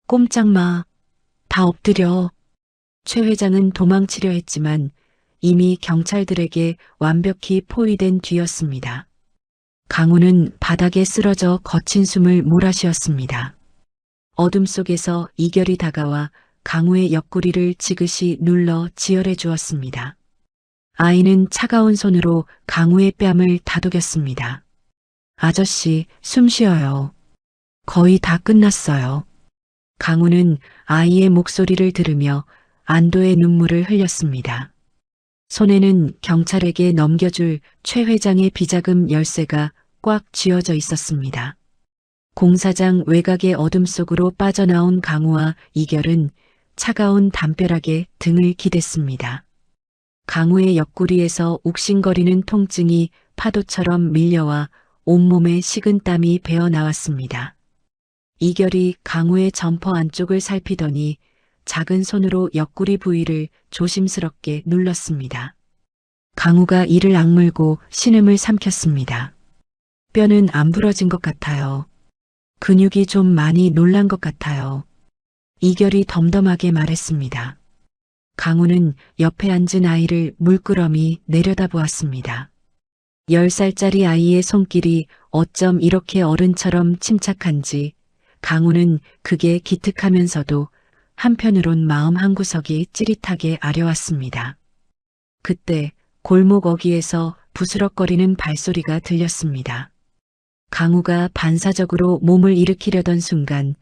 꼼짝 마. 다 엎드려. 최 회장은 도망치려 했지만 이미 경찰들에게 완벽히 포위된 뒤였습니다. 강우는 바닥에 쓰러져 거친 숨을 몰아쉬었습니다. 어둠 속에서 이결이 다가와 강우의 옆구리를 지그시 눌러 지혈해 주었습니다. 아이는 차가운 손으로 강우의 뺨을 다독였습니다. 아저씨, 숨 쉬어요. 거의 다 끝났어요. 강우는 아이의 목소리를 들으며 안도의 눈물을 흘렸습니다. 손에는 경찰에게 넘겨줄 최 회장의 비자금 열쇠가 꽉 쥐어져 있었습니다. 공사장 외곽의 어둠 속으로 빠져나온 강우와 이결은 차가운 담벼락에 등을 기댔습니다. 강우의 옆구리에서 욱신거리는 통증이 파도처럼 밀려와 온몸에 식은 땀이 배어 나왔습니다. 이결이 강우의 점퍼 안쪽을 살피더니 작은 손으로 옆구리 부위를 조심스럽게 눌렀습니다. 강우가 이를 악물고 신음을 삼켰습니다. 뼈는 안 부러진 것 같아요. 근육이 좀 많이 놀란 것 같아요. 이결이 덤덤하게 말했습니다. 강우는 옆에 앉은 아이를 물끄러미 내려다보았습니다. 10살짜리 아이의 손길이 어쩜 이렇게 어른처럼 침착한지 강우는 그게 기특하면서도 한편으론 마음 한구석이 찌릿하게 아려왔습니다. 그때 골목 어귀에서 부스럭거리는 발소리가 들렸습니다. 강우가 반사적으로 몸을 일으키려던 순간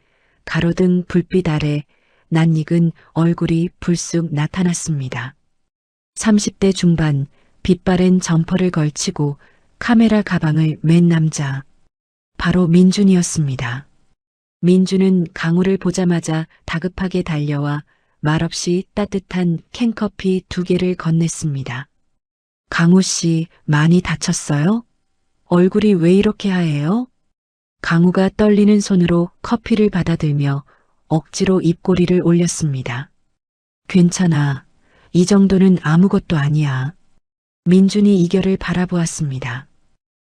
가로등 불빛 아래 낯익은 얼굴이 불쑥 나타났습니다. 30대 중반, 빛바랜 점퍼를 걸치고 카메라 가방을 맨 남자. 바로 민준이었습니다. 민준은 강우를 보자마자 다급하게 달려와 말없이 따뜻한 캔커피 2개를 건넸습니다. 강우 씨, 많이 다쳤어요? 얼굴이 왜 이렇게 하얘요? 강우가 떨리는 손으로 커피를 받아들며 억지로 입꼬리를 올렸습니다. 괜찮아. 이 정도는 아무것도 아니야. 민준이 이결을 바라보았습니다.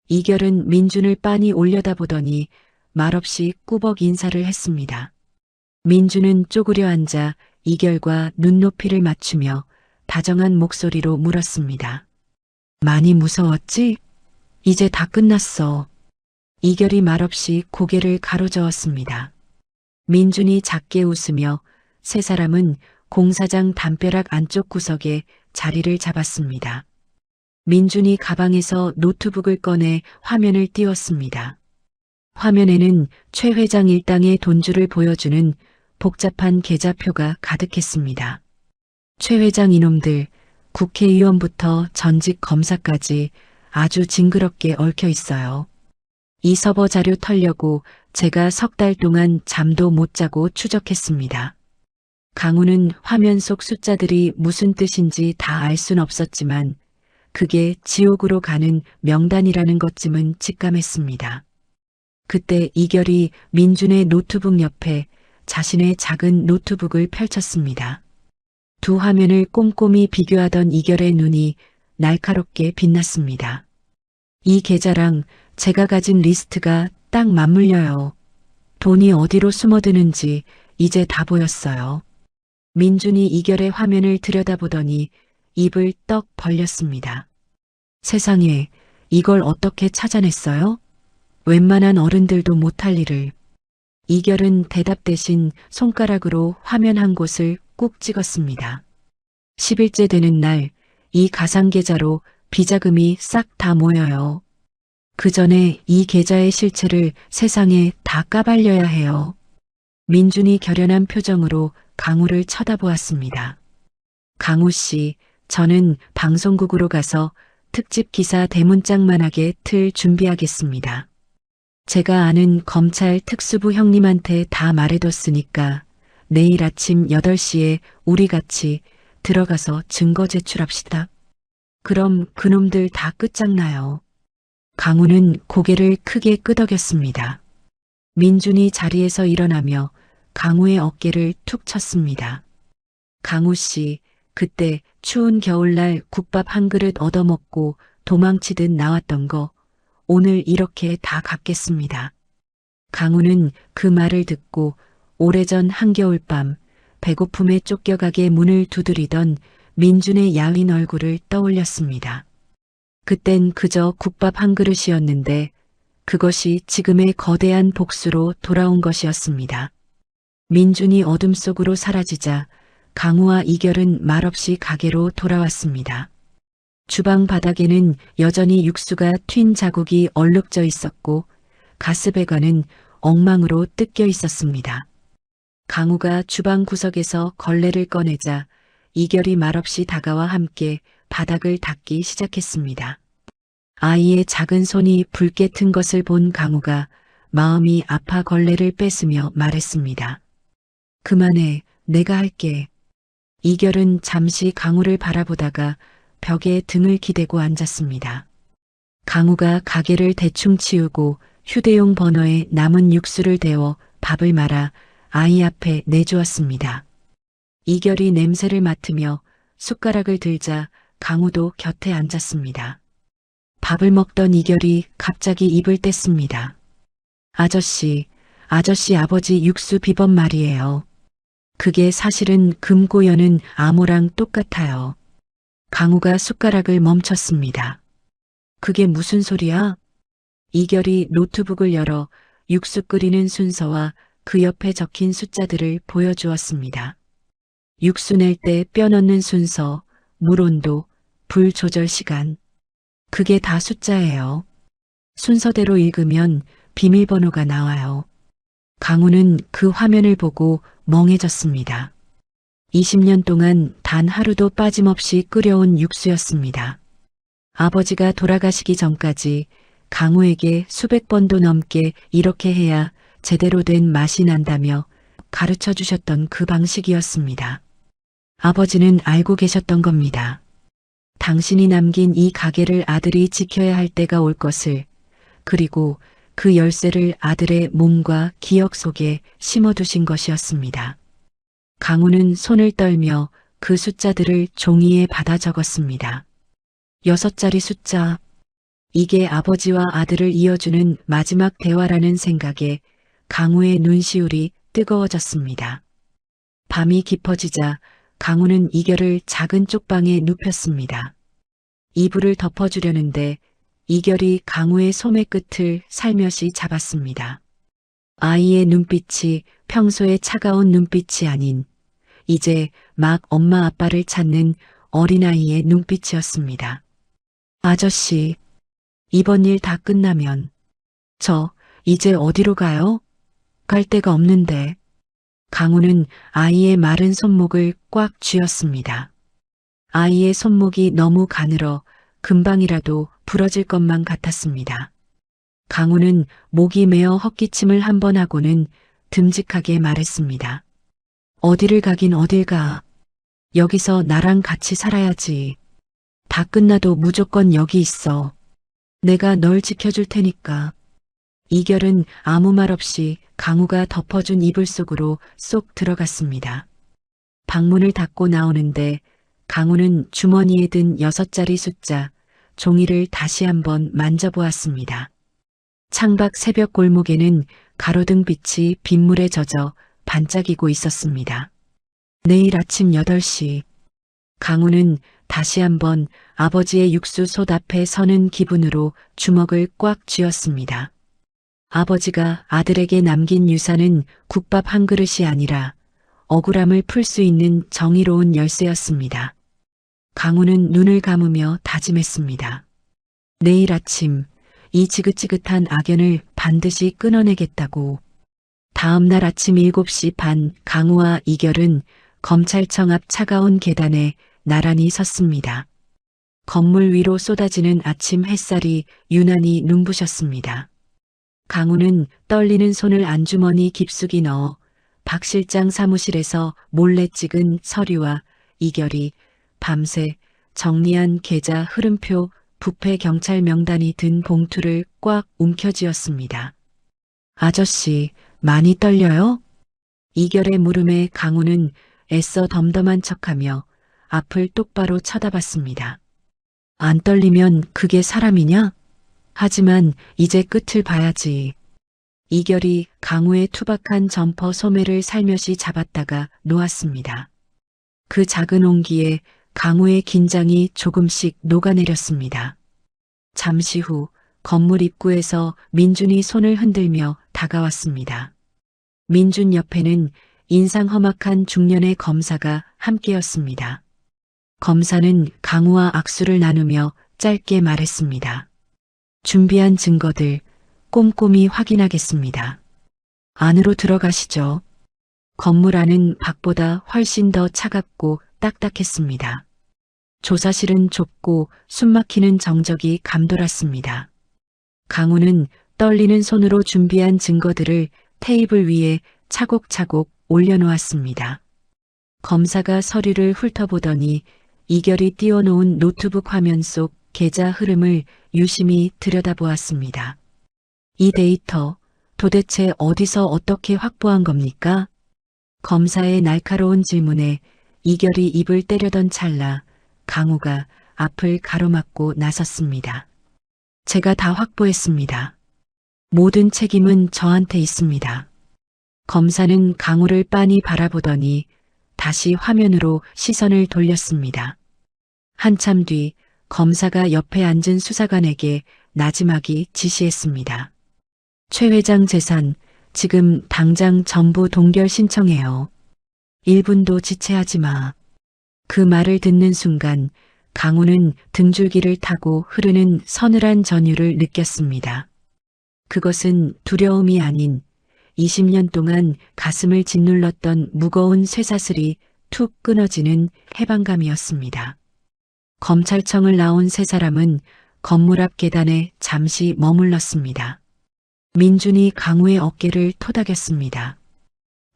이결은 민준을 빤히 올려다보더니 말없이 꾸벅 인사를 했습니다. 민준은 쪼그려 앉아 이결과 눈높이를 맞추며 다정한 목소리로 물었습니다. 많이 무서웠지? 이제 다 끝났어. 이결이 말없이 고개를 가로저었습니다. 민준이 작게 웃으며 세 사람은 공사장 담벼락 안쪽 구석에 자리를 잡았습니다. 민준이 가방에서 노트북을 꺼내 화면을 띄웠습니다. 화면에는 최 회장 일당의 돈주를 보여주는 복잡한 계좌표가 가득했습니다. 최 회장 이놈들, 국회의원부터 전직 검사까지 아주 징그럽게 얽혀 있어요. 이 서버 자료 털려고 제가 3달 동안 잠도 못 자고 추적했습니다. 강우는 화면 속 숫자들이 무슨 뜻인지 다 알 순 없었지만 그게 지옥으로 가는 명단이라는 것쯤은 직감했습니다. 그때 이결이 민준의 노트북 옆에 자신의 작은 노트북을 펼쳤습니다. 두 화면을 꼼꼼히 비교하던 이결의 눈이 날카롭게 빛났습니다. 이 계좌랑 제가 가진 리스트가 딱 맞물려요. 돈이 어디로 숨어드는지 이제 다 보였어요. 민준이 이결의 화면을 들여다보더니 입을 떡 벌렸습니다. 세상에, 이걸 어떻게 찾아냈어요? 웬만한 어른들도 못할 일을. 이결은 대답 대신 손가락으로 화면 한 곳을 꾹 찍었습니다. 10일째 되는 날, 이 가상 계좌로 비자금이 싹 다 모여요. 그 전에 이 계좌의 실체를 세상에 다 까발려야 해요. 민준이 결연한 표정으로 강우를 쳐다보았습니다. 강우 씨, 저는 방송국으로 가서 특집 기사 대문짝만하게 틀 준비하겠습니다. 제가 아는 검찰 특수부 형님한테 다 말해뒀으니까 내일 아침 8시에 우리 같이 들어가서 증거 제출합시다. 그럼 그놈들 다 끝장나요. 강우는 고개를 크게 끄덕였습니다. 민준이 자리에서 일어나며 강우의 어깨를 툭 쳤습니다. 강우 씨, 그때 추운 겨울날 국밥 한 그릇 얻어먹고 도망치듯 나왔던 거 오늘 이렇게 다 갚겠습니다. 강우는 그 말을 듣고 오래전 한겨울밤 배고픔에 쫓겨가게 문을 두드리던 민준의 야윈 얼굴을 떠올렸습니다. 그땐 그저 국밥 한 그릇이었는데 그것이 지금의 거대한 복수로 돌아온 것이었습니다. 민준이 어둠 속으로 사라지자 강우와 이결은 말없이 가게로 돌아왔습니다. 주방 바닥에는 여전히 육수가 튄 자국이 얼룩져 있었고 가스배관은 엉망으로 뜯겨 있었습니다. 강우가 주방 구석에서 걸레를 꺼내자 이결이 말없이 다가와 함께 바닥을 닦기 시작했습니다. 아이의 작은 손이 붉게 튼 것을 본 강우가 마음이 아파 걸레를 뺏으며 말했습니다. 그만해, 내가 할게. 이결은 잠시 강우를 바라보다가 벽에 등을 기대고 앉았습니다. 강우가 가게를 대충 치우고 휴대용 버너에 남은 육수를 데워 밥을 말아 아이 앞에 내주었습니다. 이결이 냄새를 맡으며 숟가락을 들자 강우도 곁에 앉았습니다. 밥을 먹던 이결이 갑자기 입을 뗐습니다. 아저씨, 아저씨 아버지 육수 비법 말이에요. 그게 사실은 금고 여는 암호랑 똑같아요. 강우가 숟가락을 멈췄습니다. 그게 무슨 소리야? 이결이 노트북을 열어 육수 끓이는 순서와 그 옆에 적힌 숫자들을 보여주었습니다. 육수 낼 때 뼈 넣는 순서, 물 온도, 불 조절 시간. 그게 다 숫자예요. 순서대로 읽으면 비밀번호가 나와요. 강우는 그 화면을 보고 멍해졌습니다. 20년 동안 단 하루도 빠짐없이 끓여온 육수였습니다. 아버지가 돌아가시기 전까지 강우에게 수백 번도 넘게 이렇게 해야 제대로 된 맛이 난다며 가르쳐 주셨던 그 방식이었습니다. 아버지는 알고 계셨던 겁니다. 당신이 남긴 이 가게를 아들이 지켜야 할 때가 올 것을, 그리고 그 열쇠를 아들의 몸과 기억 속에 심어두신 것이었습니다. 강우는 손을 떨며 그 숫자들을 종이에 받아 적었습니다. 6자리 숫자. 이게 아버지와 아들을 이어주는 마지막 대화라는 생각에 강우의 눈시울이 뜨거워졌습니다. 밤이 깊어지자 강우는 이결을 작은 쪽방에 눕혔습니다. 이불을 덮어주려는데 이결이 강우의 소매 끝을 살며시 잡았습니다. 아이의 눈빛이 평소의 차가운 눈빛이 아닌 이제 막 엄마 아빠를 찾는 어린아이의 눈빛이었습니다. 아저씨, 이번 일 다 끝나면 저 이제 어디로 가요? 갈 데가 없는데. 강우는 아이의 마른 손목을 꽉 쥐었습니다. 아이의 손목이 너무 가늘어 금방이라도 부러질 것만 같았습니다. 강우는 목이 메어 헛기침을 한 번 하고는 듬직하게 말했습니다. 어디를 가긴 어딜 가. 여기서 나랑 같이 살아야지. 다 끝나도 무조건 여기 있어. 내가 널 지켜줄 테니까. 이결은 아무 말 없이 강우가 덮어준 이불 속으로 쏙 들어갔습니다. 방문을 닫고 나오는데 강우는 주머니에 든 6자리 숫자, 종이를 다시 한번 만져보았습니다. 창밖 새벽 골목에는 가로등 빛이 빗물에 젖어 반짝이고 있었습니다. 내일 아침 8시. 강우는 다시 한번 아버지의 육수솥 앞에 서는 기분으로 주먹을 꽉 쥐었습니다. 아버지가 아들에게 남긴 유산은 국밥 한 그릇이 아니라 억울함을 풀 수 있는 정의로운 열쇠였습니다. 강우는 눈을 감으며 다짐했습니다. 내일 아침 이 지긋지긋한 악연을 반드시 끊어내겠다고. 다음 날 아침 7시 반 강우와 이결은 검찰청 앞 차가운 계단에 나란히 섰습니다. 건물 위로 쏟아지는 아침 햇살이 유난히 눈부셨습니다. 강우는 떨리는 손을 안주머니 깊숙이 넣어 박 실장 사무실에서 몰래 찍은 서류와 이결이 밤새 정리한 계좌 흐름표, 부패 경찰 명단이 든 봉투를 꽉 움켜쥐었습니다. 아저씨, 많이 떨려요? 이결의 물음에 강우는 애써 덤덤한 척하며 앞을 똑바로 쳐다봤습니다. 안 떨리면 그게 사람이냐? 하지만 이제 끝을 봐야지. 이결이 강우의 투박한 점퍼 소매를 살며시 잡았다가 놓았습니다. 그 작은 온기에 강우의 긴장이 조금씩 녹아내렸습니다. 잠시 후 건물 입구에서 민준이 손을 흔들며 다가왔습니다. 민준 옆에는 인상 험악한 중년의 검사가 함께였습니다. 검사는 강우와 악수를 나누며 짧게 말했습니다. 준비한 증거들 꼼꼼히 확인하겠습니다. 안으로 들어가시죠. 건물 안은 밖보다 훨씬 더 차갑고 딱딱했습니다. 조사실은 좁고 숨막히는 정적이 감돌았습니다. 강우는 떨리는 손으로 준비한 증거들을 테이블 위에 차곡차곡 올려놓았습니다. 검사가 서류를 훑어보더니 이결이 띄워놓은 노트북 화면 속 계좌 흐름을 유심히 들여다보았습니다. 이 데이터 도대체 어디서 어떻게 확보한 겁니까? 검사의 날카로운 질문에 이결이 입을 때려던 찰나 강우가 앞을 가로막고 나섰습니다. 제가 다 확보했습니다. 모든 책임은 저한테 있습니다. 검사는 강우를 빤히 바라보더니 다시 화면으로 시선을 돌렸습니다. 한참 뒤 검사가 옆에 앉은 수사관에게 나지막이 지시했습니다. 최 회장 재산 지금 당장 전부 동결 신청해요. 1분도 지체하지 마. 그 말을 듣는 순간 강우는 등줄기를 타고 흐르는 서늘한 전율을 느꼈습니다. 그것은 두려움이 아닌 20년 동안 가슴을 짓눌렀던 무거운 쇠사슬이 툭 끊어지는 해방감이었습니다. 검찰청을 나온 세 사람은 건물 앞 계단에 잠시 머물렀습니다. 민준이 강우의 어깨를 토닥였습니다.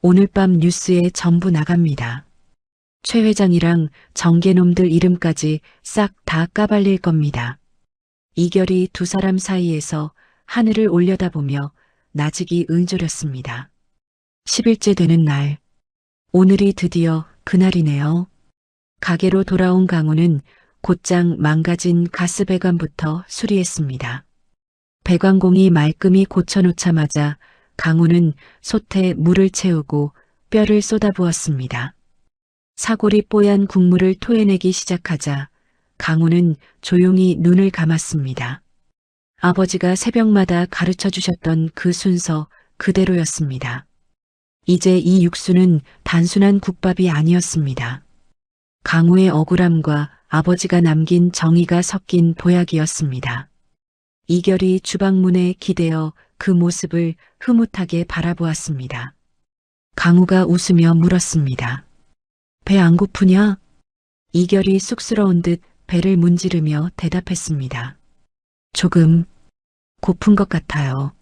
오늘 밤 뉴스에 전부 나갑니다. 최 회장이랑 정계놈들 이름까지 싹 다 까발릴 겁니다. 이결이 두 사람 사이에서 하늘을 올려다보며 나직이 응조렸습니다. 10일째 되는 날, 오늘이 드디어 그날이네요. 가게로 돌아온 강우는 곧장 망가진 가스 배관부터 수리했습니다. 배관공이 말끔히 고쳐놓자마자 강우는 솥에 물을 채우고 뼈를 쏟아부었습니다. 사골이 뽀얀 국물을 토해내기 시작하자 강우는 조용히 눈을 감았습니다. 아버지가 새벽마다 가르쳐 주셨던 그 순서 그대로였습니다. 이제 이 육수는 단순한 국밥이 아니었습니다. 강우의 억울함과 아버지가 남긴 정의가 섞인 보약이었습니다. 이결이 주방문에 기대어 그 모습을 흐뭇하게 바라보았습니다. 강우가 웃으며 물었습니다. 배 안 고프냐? 이결이 쑥스러운 듯 배를 문지르며 대답했습니다. 조금 고픈 것 같아요.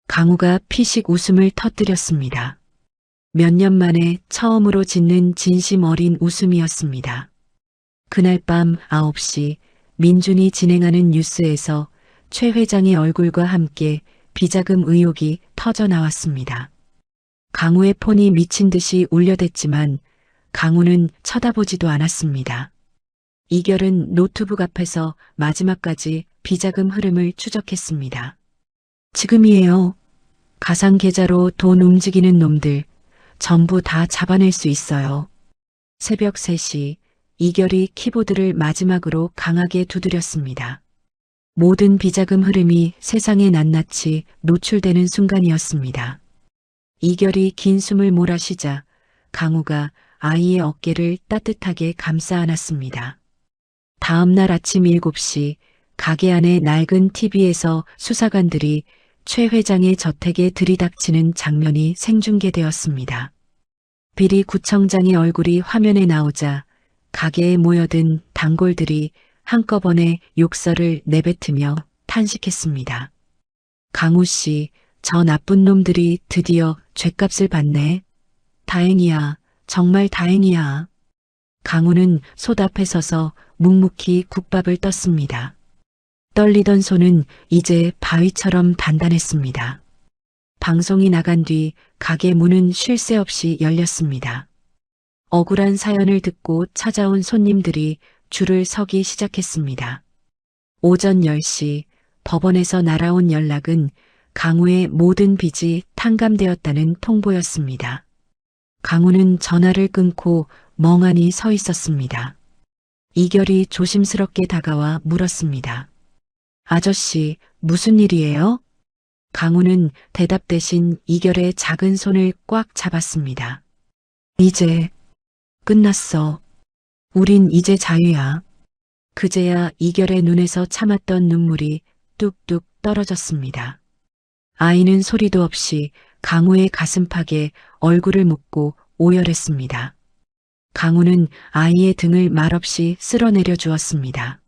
강우가 피식 웃음을 터뜨렸습니다. 몇 년 만에 처음으로 짓는 진심 어린 웃음이었습니다. 그날 밤 9시 민준이 진행하는 뉴스에서 최 회장의 얼굴과 함께 비자금 의혹이 터져 나왔습니다. 강우의 폰이 미친 듯이 울려댔지만 강우는 쳐다보지도 않았습니다. 이결은 노트북 앞에서 마지막까지 비자금 흐름을 추적했습니다. 지금이에요. 가상 계좌로 돈 움직이는 놈들 전부 다 잡아낼 수 있어요. 새벽 3시 이결이 키보드를 마지막으로 강하게 두드렸습니다. 모든 비자금 흐름이 세상에 낱낱이 노출되는 순간이었습니다. 이결이 긴 숨을 몰아쉬자 강우가 아이의 어깨를 따뜻하게 감싸 안았습니다. 다음 날 아침 7시 가게 안의 낡은 TV에서 수사관들이 최 회장의 저택에 들이닥치는 장면이 생중계되었습니다. 비리 구청장의 얼굴이 화면에 나오자 가게에 모여든 단골들이 한꺼번에 욕설을 내뱉으며 탄식했습니다. 강우 씨, 저 나쁜 놈들이 드디어 죗값을 받네. 다행이야, 정말 다행이야. 강우는 솥 앞에 서서 묵묵히 국밥을 떴습니다. 떨리던 손은 이제 바위처럼 단단했습니다. 방송이 나간 뒤 가게 문은 쉴 새 없이 열렸습니다. 억울한 사연을 듣고 찾아온 손님들이 줄을 서기 시작했습니다. 오전 10시 법원에서 날아온 연락은 강우의 모든 빚이 탕감되었다는 통보였습니다. 강우는 전화를 끊고 멍하니 서 있었습니다. 이결이 조심스럽게 다가와 물었습니다. 아저씨, 무슨 일이에요? 강우는 대답 대신 이결의 작은 손을 꽉 잡았습니다. 이제 끝났어. 우린 이제 자유야. 그제야 이결의 눈에서 참았던 눈물이 뚝뚝 떨어졌습니다. 아이는 소리도 없이 강우의 가슴팍에 얼굴을 묻고 오열했습니다. 강우는 아이의 등을 말없이 쓸어내려 주었습니다.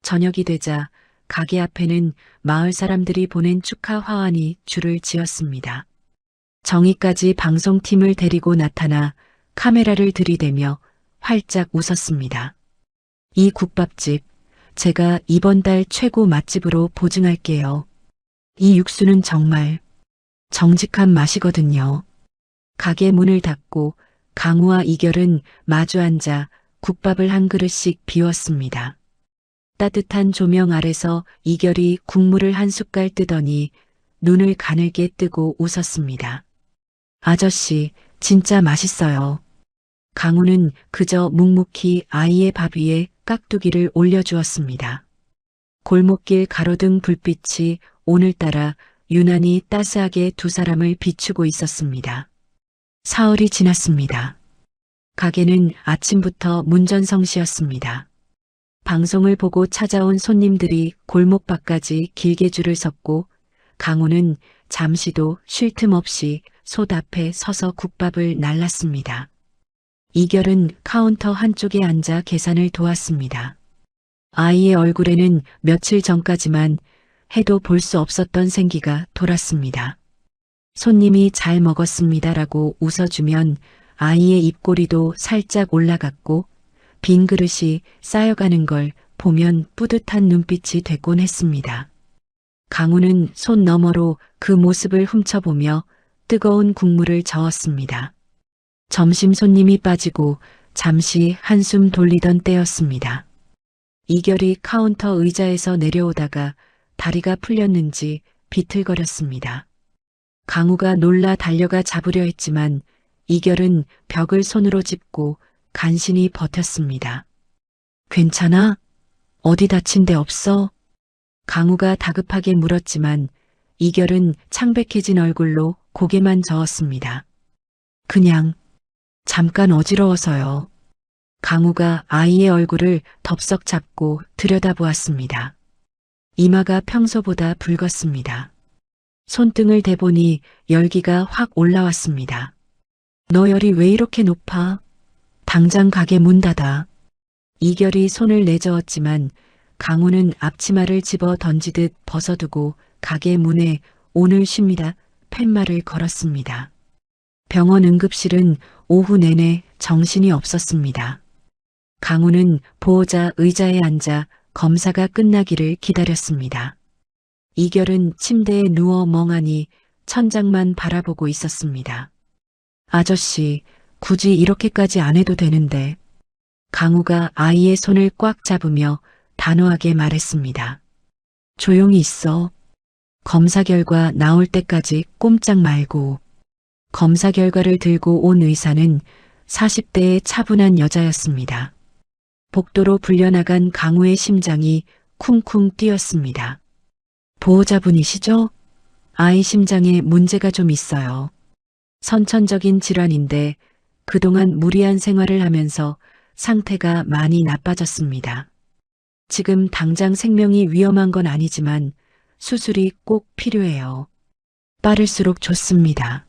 저녁이 되자 가게 앞에는 마을 사람들이 보낸 축하 화환이 줄을 지었습니다. 정희까지 방송팀을 데리고 나타나 카메라를 들이대며 활짝 웃었습니다. 이 국밥집, 제가 이번 달 최고 맛집으로 보증할게요. 이 육수는 정말 정직한 맛이거든요. 가게 문을 닫고 강우와 이결은 마주 앉아 국밥을 한 그릇씩 비웠습니다. 따뜻한 조명 아래서 이결이 국물을 한 숟갈 뜨더니 눈을 가늘게 뜨고 웃었습니다. 아저씨, 진짜 맛있어요. 강우는 그저 묵묵히 아이의 밥 위에 깍두기를 올려주었습니다. 골목길 가로등 불빛이 오늘따라 유난히 따스하게 두 사람을 비추고 있었습니다. 사흘이 지났습니다. 가게는 아침부터 문전성시였습니다. 방송을 보고 찾아온 손님들이 골목밖까지 길게 줄을 섰고 강우는 잠시도 쉴 틈 없이 솥 앞에 서서 국밥을 날랐습니다. 이결은 카운터 한쪽에 앉아 계산을 도왔습니다. 아이의 얼굴에는 며칠 전까지만 해도 볼 수 없었던 생기가 돌았습니다. 손님이 잘 먹었습니다라고 웃어주면 아이의 입꼬리도 살짝 올라갔고 빈 그릇이 쌓여가는 걸 보면 뿌듯한 눈빛이 되곤 했습니다. 강우는 손 너머로 그 모습을 훔쳐보며 뜨거운 국물을 저었습니다. 점심 손님이 빠지고 잠시 한숨 돌리던 때였습니다. 이결이 카운터 의자에서 내려오다가 다리가 풀렸는지 비틀거렸습니다. 강우가 놀라 달려가 잡으려 했지만 이결은 벽을 손으로 짚고 간신히 버텼습니다. 괜찮아? 어디 다친 데 없어? 강우가 다급하게 물었지만 이결은 창백해진 얼굴로 고개만 저었습니다. 그냥 잠깐 어지러워서요. 강우가 아이의 얼굴을 덥석 잡고 들여다보았습니다. 이마가 평소보다 붉었습니다. 손등을 대보니 열기가 확 올라왔습니다. 너 열이 왜 이렇게 높아? 당장 가게 문 닫아. 이결이 손을 내저었지만 강우는 앞치마를 집어 던지듯 벗어두고 가게 문에 오늘 쉽니다 팻말을 걸었습니다. 병원 응급실은 오후 내내 정신이 없었습니다. 강우는 보호자 의자에 앉아 검사가 끝나기를 기다렸습니다. 이결은 침대에 누워 멍하니 천장만 바라보고 있었습니다. 아저씨, 굳이 이렇게까지 안 해도 되는데. 강우가 아이의 손을 꽉 잡으며 단호하게 말했습니다. 조용히 있어. 검사 결과 나올 때까지 꼼짝 말고. 검사 결과를 들고 온 의사는 40대의 차분한 여자였습니다. 복도로 불려나간 강우의 심장이 쿵쿵 뛰었습니다. 보호자분이시죠? 아이 심장에 문제가 좀 있어요. 선천적인 질환인데 그동안 무리한 생활을 하면서 상태가 많이 나빠졌습니다. 지금 당장 생명이 위험한 건 아니지만 수술이 꼭 필요해요. 빠를수록 좋습니다.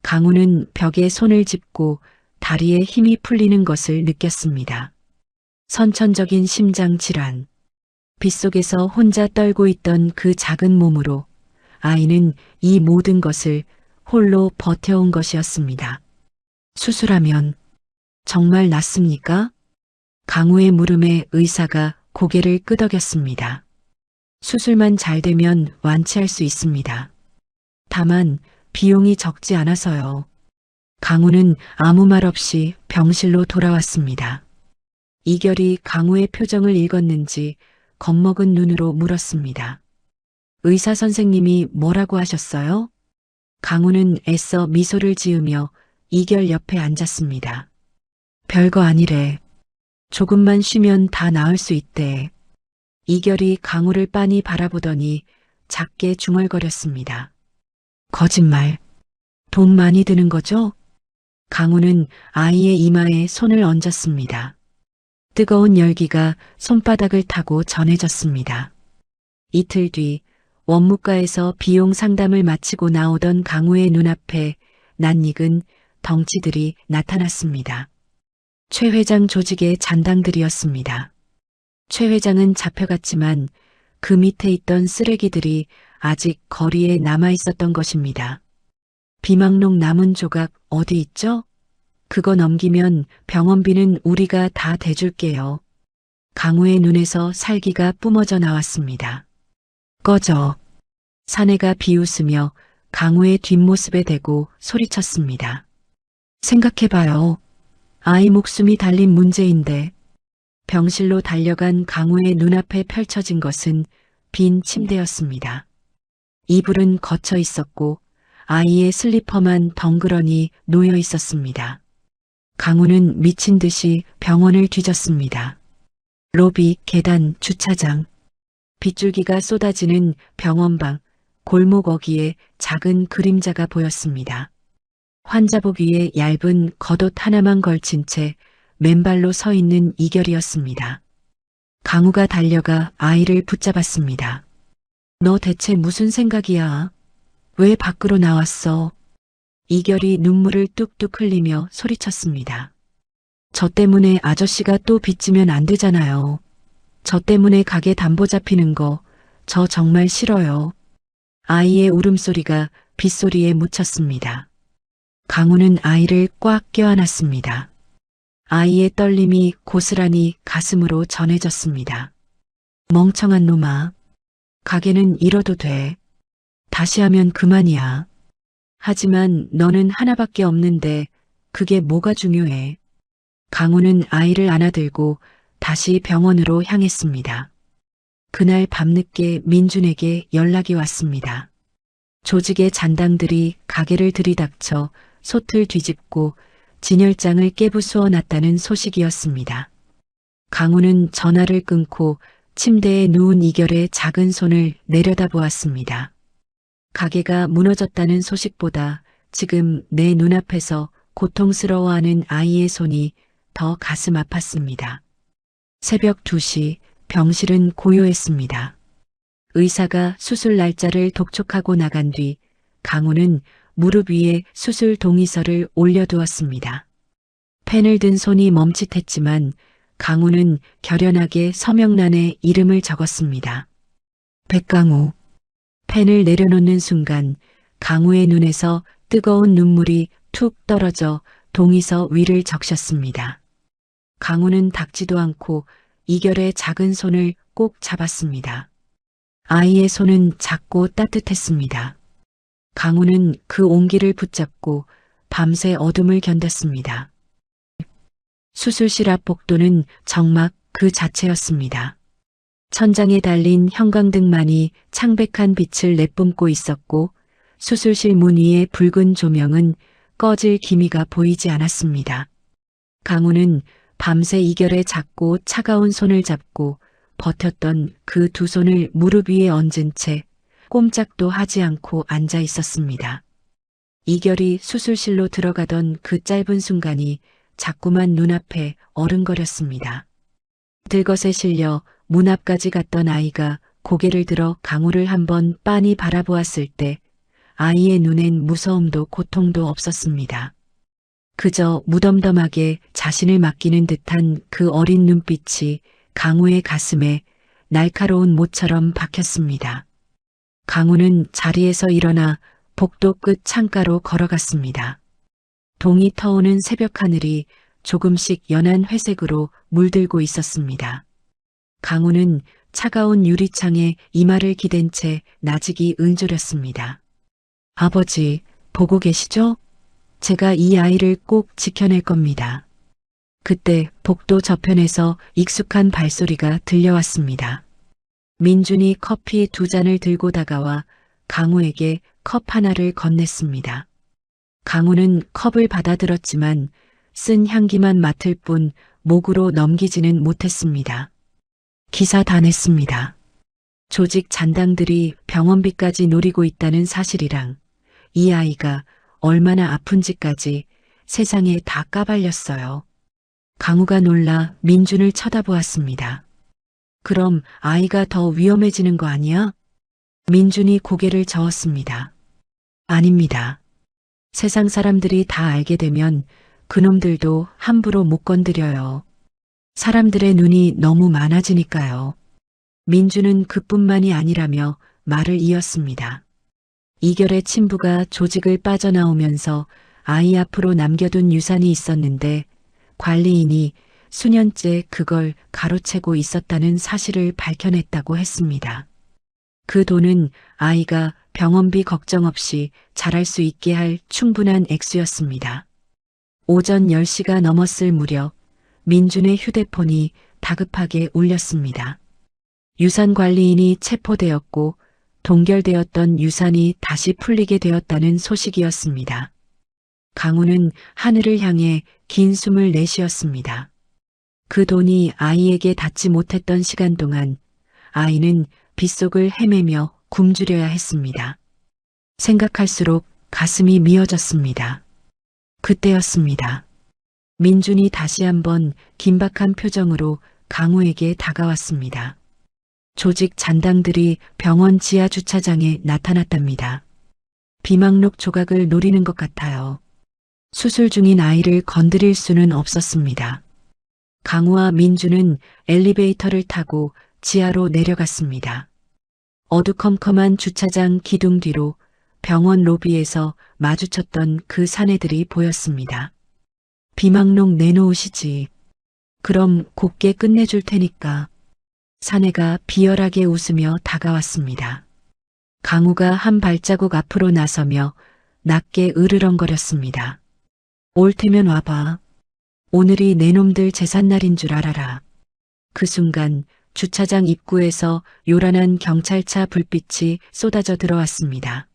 강우는 벽에 손을 짚고 다리에 힘이 풀리는 것을 느꼈습니다. 선천적인 심장 질환. 빗속에서 혼자 떨고 있던 그 작은 몸으로 아이는 이 모든 것을 홀로 버텨온 것이었습니다. 수술하면 정말 낫습니까? 강우의 물음에 의사가 고개를 끄덕였습니다. 수술만 잘 되면 완치할 수 있습니다. 다만 비용이 적지 않아서요. 강우는 아무 말 없이 병실로 돌아왔습니다. 이결이 강우의 표정을 읽었는지 겁먹은 눈으로 물었습니다. 의사 선생님이 뭐라고 하셨어요? 강우는 애써 미소를 지으며 이결 옆에 앉았습니다. 별거 아니래. 조금만 쉬면 다 나을 수 있대. 이결이 강우를 빤히 바라보더니 작게 중얼거렸습니다. 거짓말. 돈 많이 드는 거죠? 강우는 아이의 이마에 손을 얹었습니다. 뜨거운 열기가 손바닥을 타고 전해졌습니다. 이틀 뒤 원무과에서 비용 상담을 마치고 나오던 강우의 눈앞에 낯익은 덩치들이 나타났습니다. 최 회장 조직의 잔당들이었습니다. 최 회장은 잡혀갔지만 그 밑에 있던 쓰레기들이 아직 거리에 남아 있었던 것입니다. 비망록 남은 조각 어디 있죠? 그거 넘기면 병원비는 우리가 다 대줄게요. 강우의 눈에서 살기가 뿜어져 나왔습니다. 꺼져. 사내가 비웃으며 강우의 뒷모습에 대고 소리쳤습니다. 생각해봐요. 아이 목숨이 달린 문제인데. 병실로 달려간 강우의 눈앞에 펼쳐진 것은 빈 침대였습니다. 이불은 걷혀 있었고 아이의 슬리퍼만 덩그러니 놓여 있었습니다. 강우는 미친 듯이 병원을 뒤졌습니다. 로비, 계단, 주차장. 빗줄기가 쏟아지는 병원방, 골목 어귀에 작은 그림자가 보였습니다. 환자복 위에 얇은 겉옷 하나만 걸친 채 맨발로 서 있는 이결이었습니다. 강우가 달려가 아이를 붙잡았습니다. 너 대체 무슨 생각이야? 왜 밖으로 나왔어? 이결이 눈물을 뚝뚝 흘리며 소리쳤습니다. 저 때문에 아저씨가 또 빚지면 안 되잖아요. 저 때문에 가게 담보 잡히는 거 저 정말 싫어요. 아이의 울음소리가 빗소리에 묻혔습니다. 강우는 아이를 꽉 껴안았습니다. 아이의 떨림이 고스란히 가슴으로 전해졌습니다. 멍청한 놈아. 가게는 잃어도 돼. 다시 하면 그만이야. 하지만 너는 하나밖에 없는데 그게 뭐가 중요해. 강우는 아이를 안아들고 다시 병원으로 향했습니다. 그날 밤늦게 민준에게 연락이 왔습니다. 조직의 잔당들이 가게를 들이닥쳐 솥을 뒤집고 진열장을 깨부수어 놨다는 소식이었습니다. 강우는 전화를 끊고 침대에 누운 이결의 작은 손을 내려다보았습니다. 가게가 무너졌다는 소식보다 지금 내 눈앞에서 고통스러워하는 아이의 손이 더 가슴 아팠습니다. 새벽 2시 병실은 고요했습니다. 의사가 수술 날짜를 독촉하고 나간 뒤 강우는 무릎 위에 수술 동의서를 올려두었습니다. 펜을 든 손이 멈칫했지만 강우는 결연하게 서명란에 이름을 적었습니다. 백강우. 펜을 내려놓는 순간 강우의 눈에서 뜨거운 눈물이 툭 떨어져 동의서 위를 적셨습니다. 강우는 닦지도 않고 이결의 작은 손을 꼭 잡았습니다. 아이의 손은 작고 따뜻했습니다. 강우는 그 온기를 붙잡고 밤새 어둠을 견뎠습니다. 수술실 앞 복도는 정막 그 자체였습니다. 천장에 달린 형광등만이 창백한 빛을 내뿜고 있었고 수술실 문 위의 붉은 조명은 꺼질 기미가 보이지 않았습니다. 강우는 밤새 이결의 작고 차가운 손을 잡고 버텼던 그 두 손을 무릎 위에 얹은 채 꼼짝도 하지 않고 앉아 있었습니다. 이결이 수술실로 들어가던 그 짧은 순간이 자꾸만 눈앞에 어른거렸습니다. 들것에 실려 문 앞까지 갔던 아이가 고개를 들어 강우를 한번 빤히 바라보았을 때 아이의 눈엔 무서움도 고통도 없었습니다. 그저 무덤덤하게 자신을 맡기는 듯한 그 어린 눈빛이 강우의 가슴에 날카로운 못처럼 박혔습니다. 강우는 자리에서 일어나 복도 끝 창가로 걸어갔습니다. 동이 터오는 새벽 하늘이 조금씩 연한 회색으로 물들고 있었습니다. 강우는 차가운 유리창에 이마를 기댄 채 나직이 응조렸습니다. 아버지, 보고 계시죠? 제가 이 아이를 꼭 지켜낼 겁니다. 그때 복도 저편에서 익숙한 발소리가 들려왔습니다. 민준이 커피 2잔을 들고 다가와 강우에게 컵 하나를 건넸습니다. 강우는 컵을 받아들었지만 쓴 향기만 맡을 뿐 목으로 넘기지는 못했습니다. 기사 다 냈습니다. 조직 잔당들이 병원비까지 노리고 있다는 사실이랑 이 아이가 얼마나 아픈지까지 세상에 다 까발렸어요. 강우가 놀라 민준을 쳐다보았습니다. 그럼 아이가 더 위험해지는 거 아니야? 민준이 고개를 저었습니다. 아닙니다. 세상 사람들이 다 알게 되면 그놈들도 함부로 못 건드려요. 사람들의 눈이 너무 많아지니까요. 민준은 그뿐만이 아니라며 말을 이었습니다. 이결의 친부가 조직을 빠져나오면서 아이 앞으로 남겨둔 유산이 있었는데 관리인이 수년째 그걸 가로채고 있었다는 사실을 밝혀냈다고 했습니다. 그 돈은 아이가 병원비 걱정 없이 자랄 수 있게 할 충분한 액수였습니다. 오전 10시가 넘었을 무렵 민준의 휴대폰이 다급하게 울렸습니다. 유산관리인이 체포되었고 동결되었던 유산이 다시 풀리게 되었다는 소식이었습니다. 강우는 하늘을 향해 긴 숨을 내쉬었습니다. 그 돈이 아이에게 닿지 못했던 시간 동안 아이는 빗속을 헤매며 굶주려야 했습니다. 생각할수록 가슴이 미어졌습니다. 그때였습니다. 민준이 다시 한번 긴박한 표정으로 강우에게 다가왔습니다. 조직 잔당들이 병원 지하 주차장에 나타났답니다. 비망록 조각을 노리는 것 같아요. 수술 중인 아이를 건드릴 수는 없었습니다. 강우와 민주는 엘리베이터를 타고 지하로 내려갔습니다. 어두컴컴한 주차장 기둥 뒤로 병원 로비에서 마주쳤던 그 사내들이 보였습니다. 비망록 내놓으시지. 그럼 곱게 끝내줄 테니까. 사내가 비열하게 웃으며 다가왔습니다. 강우가 한 발자국 앞으로 나서며 낮게 으르렁거렸습니다. 올 테면 와봐. 오늘이 내 놈들 제삿날인 줄 알아라. 그 순간 주차장 입구에서 요란한 경찰차 불빛이 쏟아져 들어왔습니다.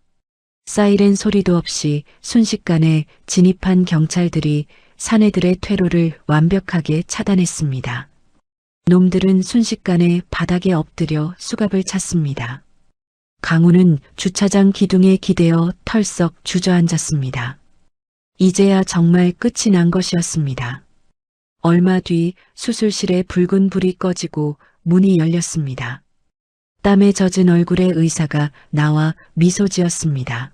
사이렌 소리도 없이 순식간에 진입한 경찰들이 사내들의 퇴로를 완벽하게 차단했습니다. 놈들은 순식간에 바닥에 엎드려 수갑을 찼습니다. 강우는 주차장 기둥에 기대어 털썩 주저앉았습니다. 이제야 정말 끝이 난 것이었습니다. 얼마 뒤 수술실에 붉은 불이 꺼지고 문이 열렸습니다. 땀에 젖은 얼굴의 의사가 나와 미소 지었습니다.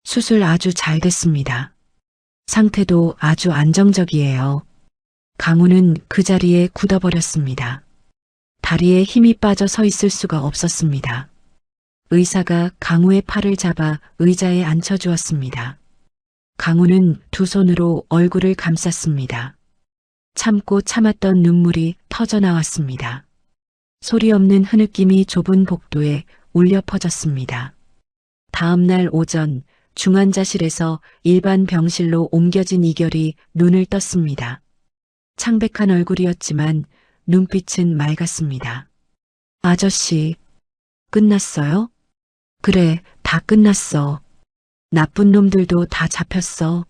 수술 아주 잘 됐습니다. 상태도 아주 안정적이에요. 강우는 그 자리에 굳어버렸습니다. 다리에 힘이 빠져 서 있을 수가 없었습니다. 의사가 강우의 팔을 잡아 의자에 앉혀주었습니다. 강우는 두 손으로 얼굴을 감쌌습니다. 참고 참았던 눈물이 터져 나왔습니다. 소리 없는 흐느낌이 좁은 복도에 울려 퍼졌습니다. 다음 날 오전 중환자실에서 일반 병실로 옮겨진 이결이 눈을 떴습니다. 창백한 얼굴이었지만 눈빛은 맑았습니다. 아저씨, 끝났어요? 그래, 다 끝났어. 나쁜 놈들도 다 잡혔어.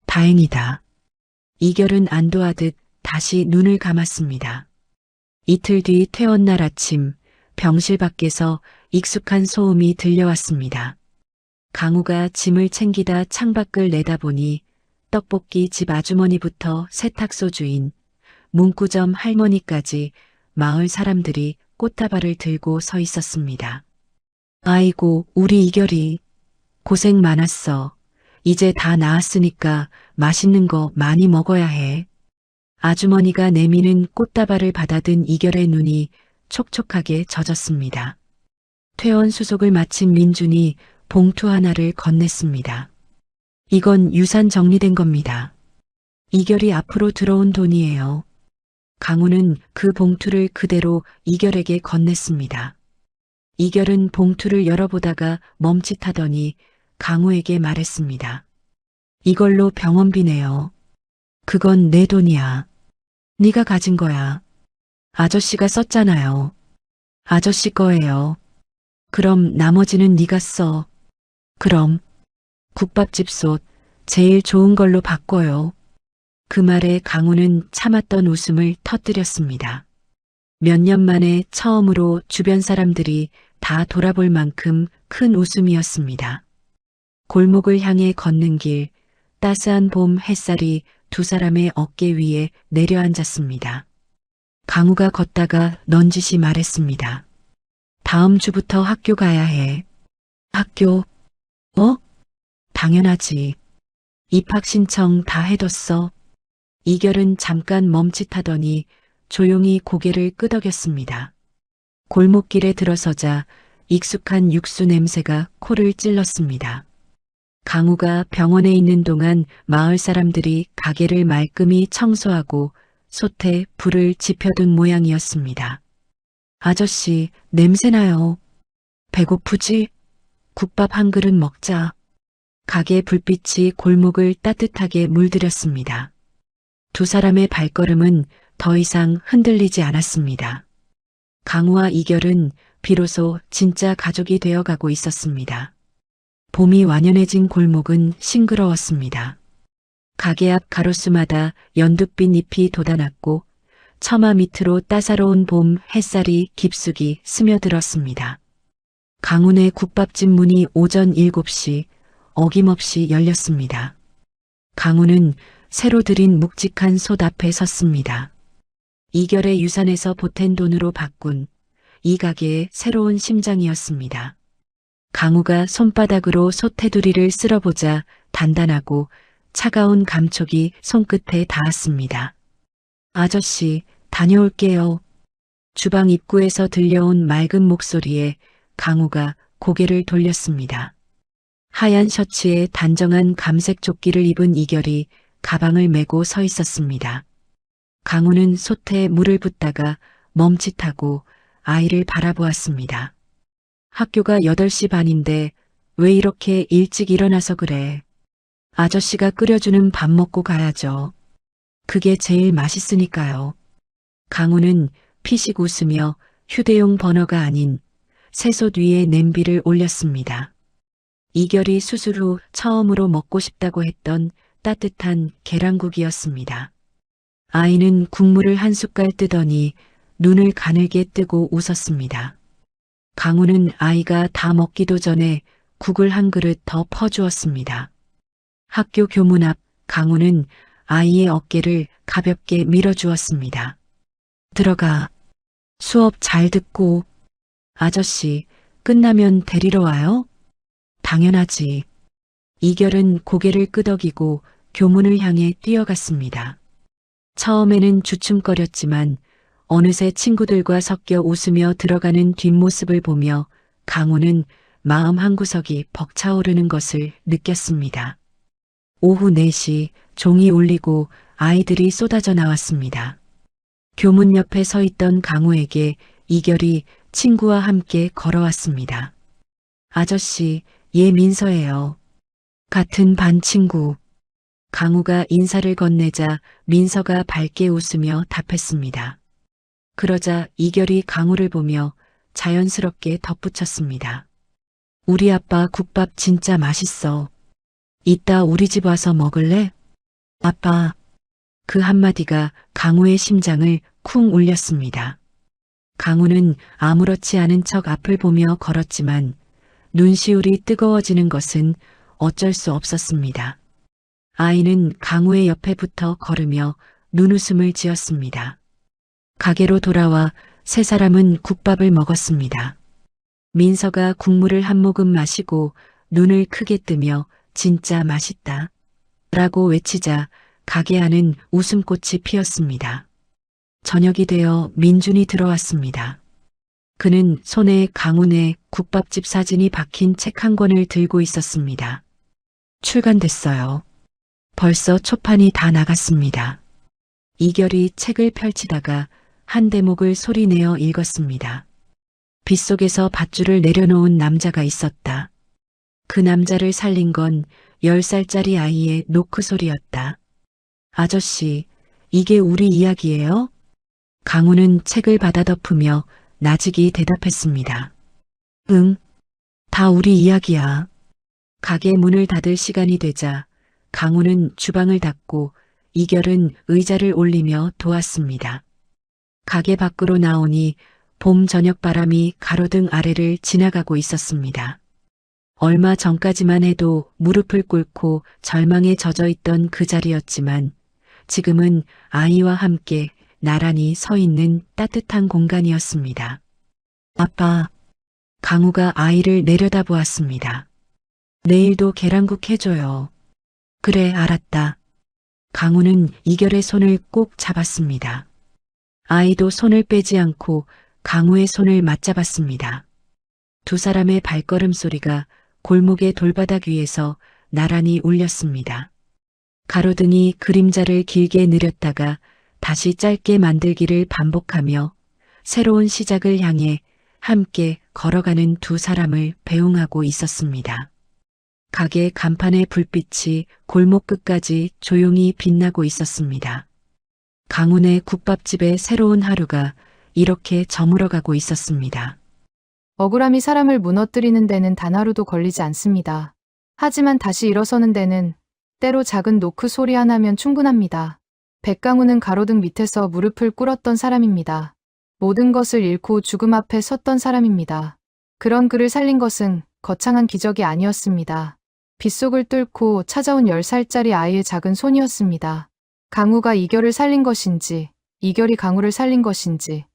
다행이다. 이결은 안도하듯 다시 눈을 감았습니다. 이틀 뒤 퇴원날 아침, 병실 밖에서 익숙한 소음이 들려왔습니다. 강우가 짐을 챙기다 창밖을 내다보니 떡볶이 집 아주머니부터 세탁소 주인, 문구점 할머니까지 마을 사람들이 꽃다발을 들고 서 있었습니다. 아이고, 우리 이결이 고생 많았어. 이제 다 나았으니까 맛있는 거 많이 먹어야 해. 아주머니가 내미는 꽃다발을 받아든 이결의 눈이 촉촉하게 젖었습니다. 퇴원 수속을 마친 민준이 봉투 하나를 건넸습니다. 이건 유산 정리된 겁니다. 이결이 앞으로 들어온 돈이에요. 강우는 그 봉투를 그대로 이결에게 건넸습니다. 이결은 봉투를 열어보다가 멈칫하더니 강우에게 말했습니다. 이걸로 병원비네요. 그건 내 돈이야. 네가 가진 거야. 아저씨가 썼잖아요. 아저씨 거예요. 그럼 나머지는 네가 써. 그럼 국밥집 솥 제일 좋은 걸로 바꿔요. 그 말에 강우는 참았던 웃음을 터뜨렸습니다. 몇 년 만에 처음으로 주변 사람들이 다 돌아볼 만큼 큰 웃음이었습니다. 골목을 향해 걷는 길, 따스한 봄 햇살이 두 사람의 어깨 위에 내려앉았습니다. 강우가 걷다가 넌지시 말했습니다. 다음 주부터 학교 가야 해. 학교? 뭐? 당연하지. 입학 신청 다 해뒀어. 이결은 잠깐 멈칫하더니 조용히 고개를 끄덕였습니다. 골목길에 들어서자 익숙한 육수 냄새가 코를 찔렀습니다. 강우가 병원에 있는 동안 마을 사람들이 가게를 말끔히 청소하고 솥에 불을 지펴둔 모양이었습니다. 아저씨, 냄새나요. 배고프지? 국밥 한 그릇 먹자. 가게 불빛이 골목을 따뜻하게 물들였습니다. 두 사람의 발걸음은 더 이상 흔들리지 않았습니다. 강우와 이결은 비로소 진짜 가족이 되어가고 있었습니다. 봄이 완연해진 골목은 싱그러웠습니다. 가게 앞 가로수마다 연두빛 잎이 돋아났고 처마 밑으로 따사로운 봄 햇살이 깊숙이 스며들었습니다. 강훈의 국밥집 문이 오전 7시 어김없이 열렸습니다. 강훈은 새로 들인 묵직한 솥 앞에 섰습니다. 이결의 유산에서 보탠 돈으로 바꾼 이 가게의 새로운 심장이었습니다. 강우가 손바닥으로 솥 테두리를 쓸어보자 단단하고 차가운 감촉이 손끝에 닿았습니다. 아저씨, 다녀올게요. 주방 입구에서 들려온 맑은 목소리에 강우가 고개를 돌렸습니다. 하얀 셔츠에 단정한 감색 조끼를 입은 이결이 가방을 메고 서 있었습니다. 강우는 솥에 물을 붓다가 멈칫하고 아이를 바라보았습니다. 학교가 8시 반인데 왜 이렇게 일찍 일어나서 그래? 아저씨가 끓여주는 밥 먹고 가야죠. 그게 제일 맛있으니까요. 강우는 피식 웃으며 휴대용 버너가 아닌 새솥 위에 냄비를 올렸습니다. 이결이 수술 후 처음으로 먹고 싶다고 했던 따뜻한 계란국이었습니다. 아이는 국물을 한 숟갈 뜨더니 눈을 가늘게 뜨고 웃었습니다. 강우는 아이가 다 먹기도 전에 국을 한 그릇 더 퍼주었습니다. 학교 교문 앞 강우는 아이의 어깨를 가볍게 밀어주었습니다. 들어가. 수업 잘 듣고. 아저씨, 끝나면 데리러 와요? 당연하지. 이결은 고개를 끄덕이고 교문을 향해 뛰어갔습니다. 처음에는 주춤거렸지만 어느새 친구들과 섞여 웃으며 들어가는 뒷모습을 보며 강우는 마음 한구석이 벅차오르는 것을 느꼈습니다. 오후 4시 종이 울리고 아이들이 쏟아져 나왔습니다. 교문 옆에 서 있던 강우에게 이결이 친구와 함께 걸어왔습니다. 아저씨, 얘 민서예요. 같은 반 친구. 강우가 인사를 건네자 민서가 밝게 웃으며 답했습니다. 그러자 이결이 강우를 보며 자연스럽게 덧붙였습니다. 우리 아빠 국밥 진짜 맛있어. 이따 우리 집 와서 먹을래? 아빠. 그 한마디가 강우의 심장을 쿵 울렸습니다. 강우는 아무렇지 않은 척 앞을 보며 걸었지만 눈시울이 뜨거워지는 것은 어쩔 수 없었습니다. 아이는 강우의 옆에 붙어 걸으며 눈웃음을 지었습니다. 가게로 돌아와 세 사람은 국밥을 먹었습니다. 민서가 국물을 한 모금 마시고 눈을 크게 뜨며 진짜 맛있다 라고 외치자 가게 안은 웃음꽃이 피었습니다. 저녁이 되어 민준이 들어왔습니다. 그는 손에 강훈의 국밥집 사진이 박힌 책 한 권을 들고 있었습니다. 출간됐어요. 벌써 초판이 다 나갔습니다. 이결이 책을 펼치다가 한 대목을 소리내어 읽었습니다. 빗속에서 밧줄을 내려놓은 남자가 있었다. 그 남자를 살린 건 10살짜리 아이의 노크 소리였다. 아저씨, 이게 우리 이야기예요? 강우는 책을 받아 덮으며 나직이 대답했습니다. 응, 다 우리 이야기야. 가게 문을 닫을 시간이 되자 강우는 주방을 닫고 이결은 의자를 올리며 도왔습니다. 가게 밖으로 나오니 봄 저녁 바람이 가로등 아래를 지나가고 있었습니다. 얼마 전까지만 해도 무릎을 꿇고 절망에 젖어 있던 그 자리였지만 지금은 아이와 함께 나란히 서 있는 따뜻한 공간이었습니다. 아빠, 강우가 아이를 내려다보았습니다. 내일도 계란국 해줘요. 그래, 알았다. 강우는 이결의 손을 꼭 잡았습니다. 아이도 손을 빼지 않고 강우의 손을 맞잡았습니다. 두 사람의 발걸음 소리가 골목의 돌바닥 위에서 나란히 울렸습니다. 가로등이 그림자를 길게 느렸다가 다시 짧게 만들기를 반복하며 새로운 시작을 향해 함께 걸어가는 두 사람을 배웅하고 있었습니다. 가게 간판의 불빛이 골목 끝까지 조용히 빛나고 있었습니다. 강훈의 국밥집의 새로운 하루가 이렇게 저물어가고 있었습니다.
억울함이 사람을 무너뜨리는 데는 단 하루도 걸리지 않습니다. 하지만 다시 일어서는 데는 때로 작은 노크 소리 하나면 충분합니다. 백강우는 가로등 밑에서 무릎을 꿇었던 사람입니다. 모든 것을 잃고 죽음 앞에 섰던 사람입니다. 그런 그를 살린 것은 거창한 기적이 아니었습니다. 빗속을 뚫고 찾아온 10살짜리 아이의 작은 손이었습니다. 강우가 이결을 살린 것인지, 이결이 강우를 살린 것인지,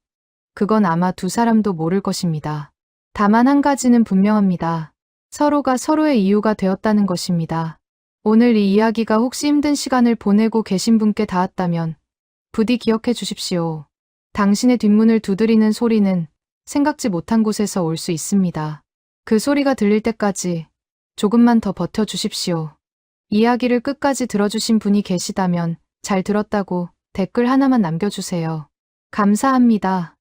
그건 아마 두 사람도 모를 것입니다. 다만 한 가지는 분명합니다. 서로가 서로의 이유가 되었다는 것입니다. 오늘 이 이야기가 혹시 힘든 시간을 보내고 계신 분께 닿았다면 부디 기억해 주십시오. 당신의 뒷문을 두드리는 소리는 생각지 못한 곳에서 올 수 있습니다. 그 소리가 들릴 때까지 조금만 더 버텨 주십시오. 이야기를 끝까지 들어주신 분이 계시다면 잘 들었다고 댓글 하나만 남겨주세요. 감사합니다.